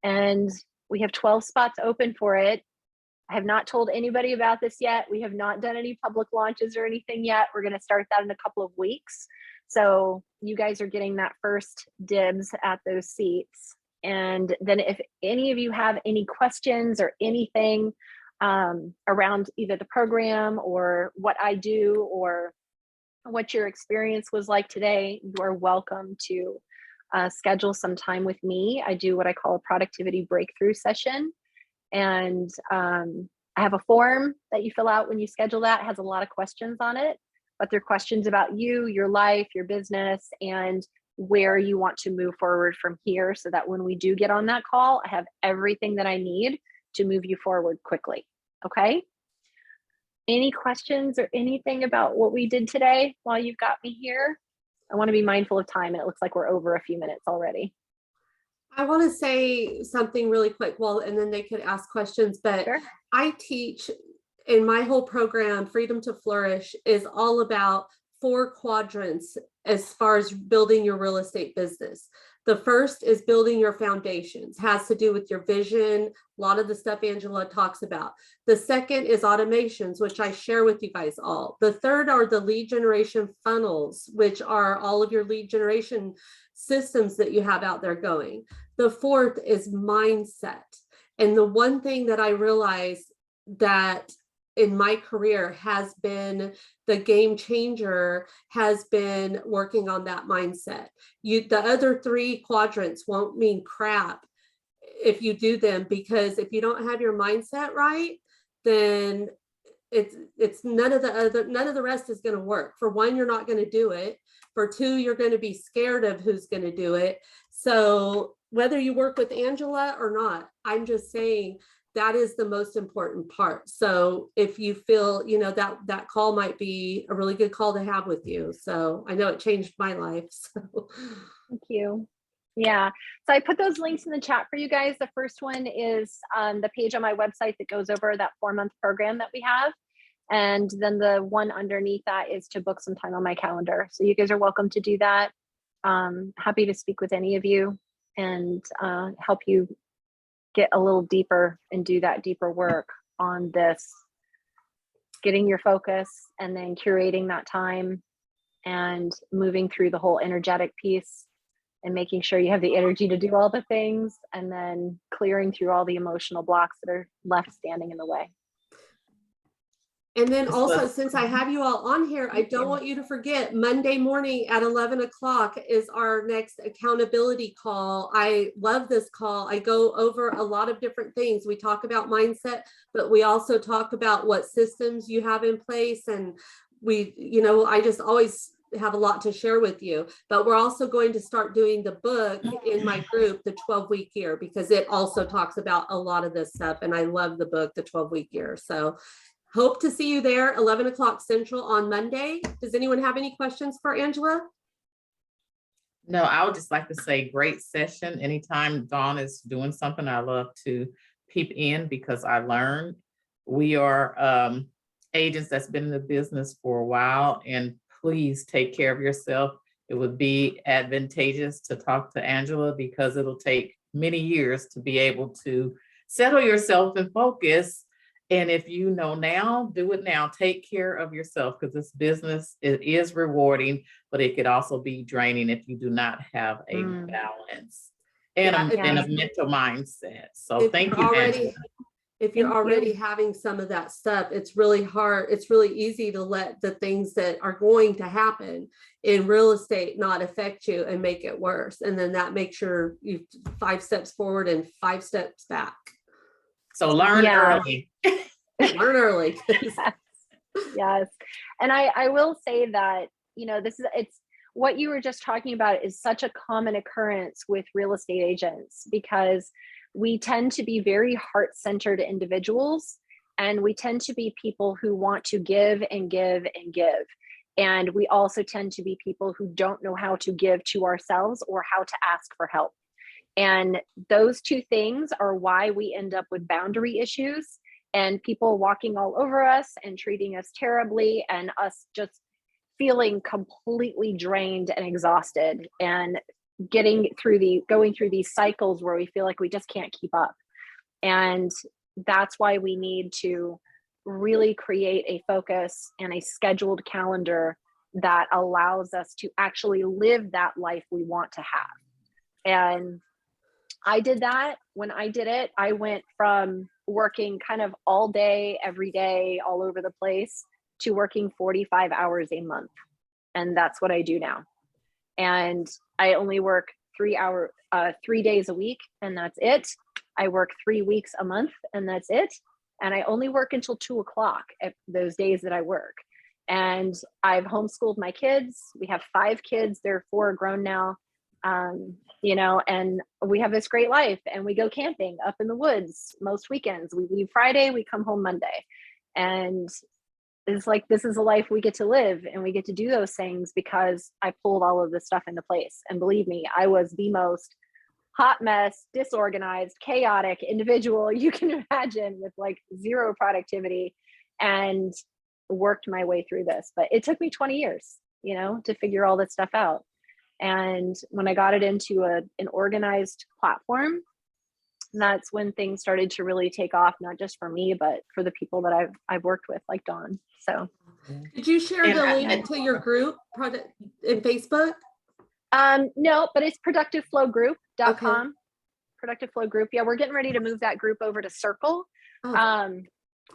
And we have 12 spots open for it. I have not told anybody about this yet. We have not done any public launches or anything yet. We're going to start that in a couple of weeks. So you guys are getting that first dibs at those seats. And then if any of you have any questions or anything around either the program or what I do or what your experience was like today, you are welcome to schedule some time with me. I do what I call a productivity breakthrough session. And I have a form that you fill out when you schedule that. It has a lot of questions on it, but they're questions about you, your life, your business, and where you want to move forward from here so that when we do get on that call, I have everything that I need to move you forward quickly. Okay. Any questions or anything about what we did today while you've got me here? I want to be mindful of time, and it looks like we're over a few minutes already. I want to say something really quick, well, and then they could ask questions, but sure. I teach in my whole program, Freedom to Flourish is all about 4 quadrants as far as building your real estate business. The first is building your foundations, has to do with your vision, a lot of the stuff Angela talks about. The second is automations, which I share with you guys all. The third are the lead generation funnels, which are all of your lead generation systems that you have out there going. The fourth is mindset. And the one thing that I realized that in my career has been the game changer has been working on that mindset. The other 3 quadrants won't mean crap if you do them, because if you don't have your mindset right, then it's none of the rest is going to work. For one, you're not going to do it. For 2, you're going to be scared of who's going to do it. So whether you work with Angela or not, I'm just saying that is the most important part. So if you feel, that call might be a really good call to have with you. So I know it changed my life. So thank you. Yeah. So I put those links in the chat for you guys. The first one is the page on my website that goes over that 4-month program that we have. And then the one underneath that is to book some time on my calendar. So you guys are welcome to do that. Happy to speak with any of you and help you get a little deeper and do that deeper work on this, getting your focus and then curating that time and moving through the whole energetic piece and making sure you have the energy to do all the things and then clearing through all the emotional blocks that are left standing in the way. And then also, since I have you all on here, I don't want you to forget Monday morning at 11 o'clock is our next accountability call. I love this call. I go over a lot of different things. We talk about mindset, but we also talk about what systems you have in place. And I just always have a lot to share with you, but we're also going to start doing the book in my group, the 12-week year, because it also talks about a lot of this stuff. And I love the book, the 12-week year. So hope to see you there, 11 o'clock Central on Monday. Does anyone have any questions for Angela? No, I would just like to say great session. Anytime Dawn is doing something, I love to peep in because I learned. We are agents that's been in the business for a while, and please take care of yourself. it would be advantageous to talk to Angela because it'll take many years to be able to settle yourself and focus. And if you know now, do it now. Take care of yourself because this business, it is rewarding, but it could also be draining if you do not have a balance and, and a mental mindset. So thank you, Angela. If you're already having some of that stuff, it's really hard. It's really easy to let the things that are going to happen in real estate not affect you and make it worse. And then that makes you 5 steps forward and 5 steps back. So learn early. Learn early. Yes. And I will say that, you know, it's what you were just talking about is such a common occurrence with real estate agents because we tend to be very heart-centered individuals, and we tend to be people who want to give and give and give. And we also tend to be people who don't know how to give to ourselves or how to ask for help. And those two things are why we end up with boundary issues and people walking all over us and treating us terribly and us just feeling completely drained and exhausted and going through these cycles where we feel like we just can't keep up. And that's why we need to really create a focus and a scheduled calendar that allows us to actually live that life we want to have. And I did that. When I did it, I went from working kind of all day, every day, all over the place to working 45 hours a month. And that's what I do now. And I only work 3 days a week, and that's it. I work 3 weeks a month, and that's it. And I only work until 2 o'clock at those days that I work. And I've homeschooled my kids. We have 5 kids. They're 4 grown now. You know, and we have this great life, and we go camping up in the woods most weekends. We leave Friday, we come home Monday. And it's like, this is a life we get to live, and we get to do those things because I pulled all of this stuff into place. And believe me, I was the most hot mess, disorganized, chaotic individual you can imagine with like 0 productivity, and worked my way through this. But it took me 20 years, you know, to figure all this stuff out. And when I got it into an organized platform, that's when things started to really take off, not just for me, but for the people that I've worked with, like Dawn. So did you share the link to your group product in Facebook? No, but it's productiveflowgroup.com. Okay. Productive Flow Group. Yeah, we're getting ready to move that group over to Circle.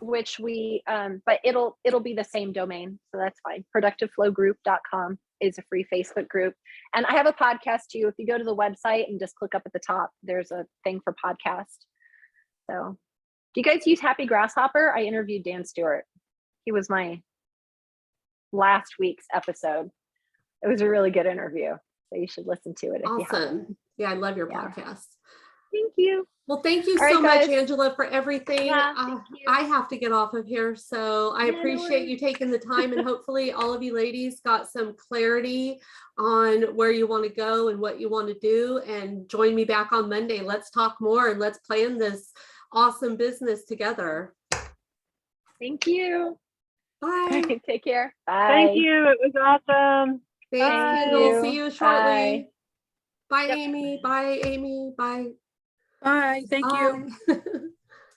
Which we but it'll be the same domain, so that's fine. Productiveflowgroup.com is a free Facebook group, and I have a podcast too. If you go to the website and just click up at the top, there's a thing for podcast. So do you guys use Happy Grasshopper? I interviewed Dan Stewart. He was my last week's episode. It was a really good interview, so you should listen to it if you haven't. Yeah, I love your podcast. Thank you. Well, thank you so much, Angela, for everything. I have to get off of here, so I appreciate you taking the time, and hopefully all of you ladies got some clarity on where you want to go and what you want to do, and join me back on Monday. Let's talk more and let's plan this awesome business together. Thank you. Bye. Take care. Bye. Thank you. It was awesome. Thanks, Kendall. See you shortly. Bye, Amy. Bye, Amy. Bye. Bye. Thank you. you.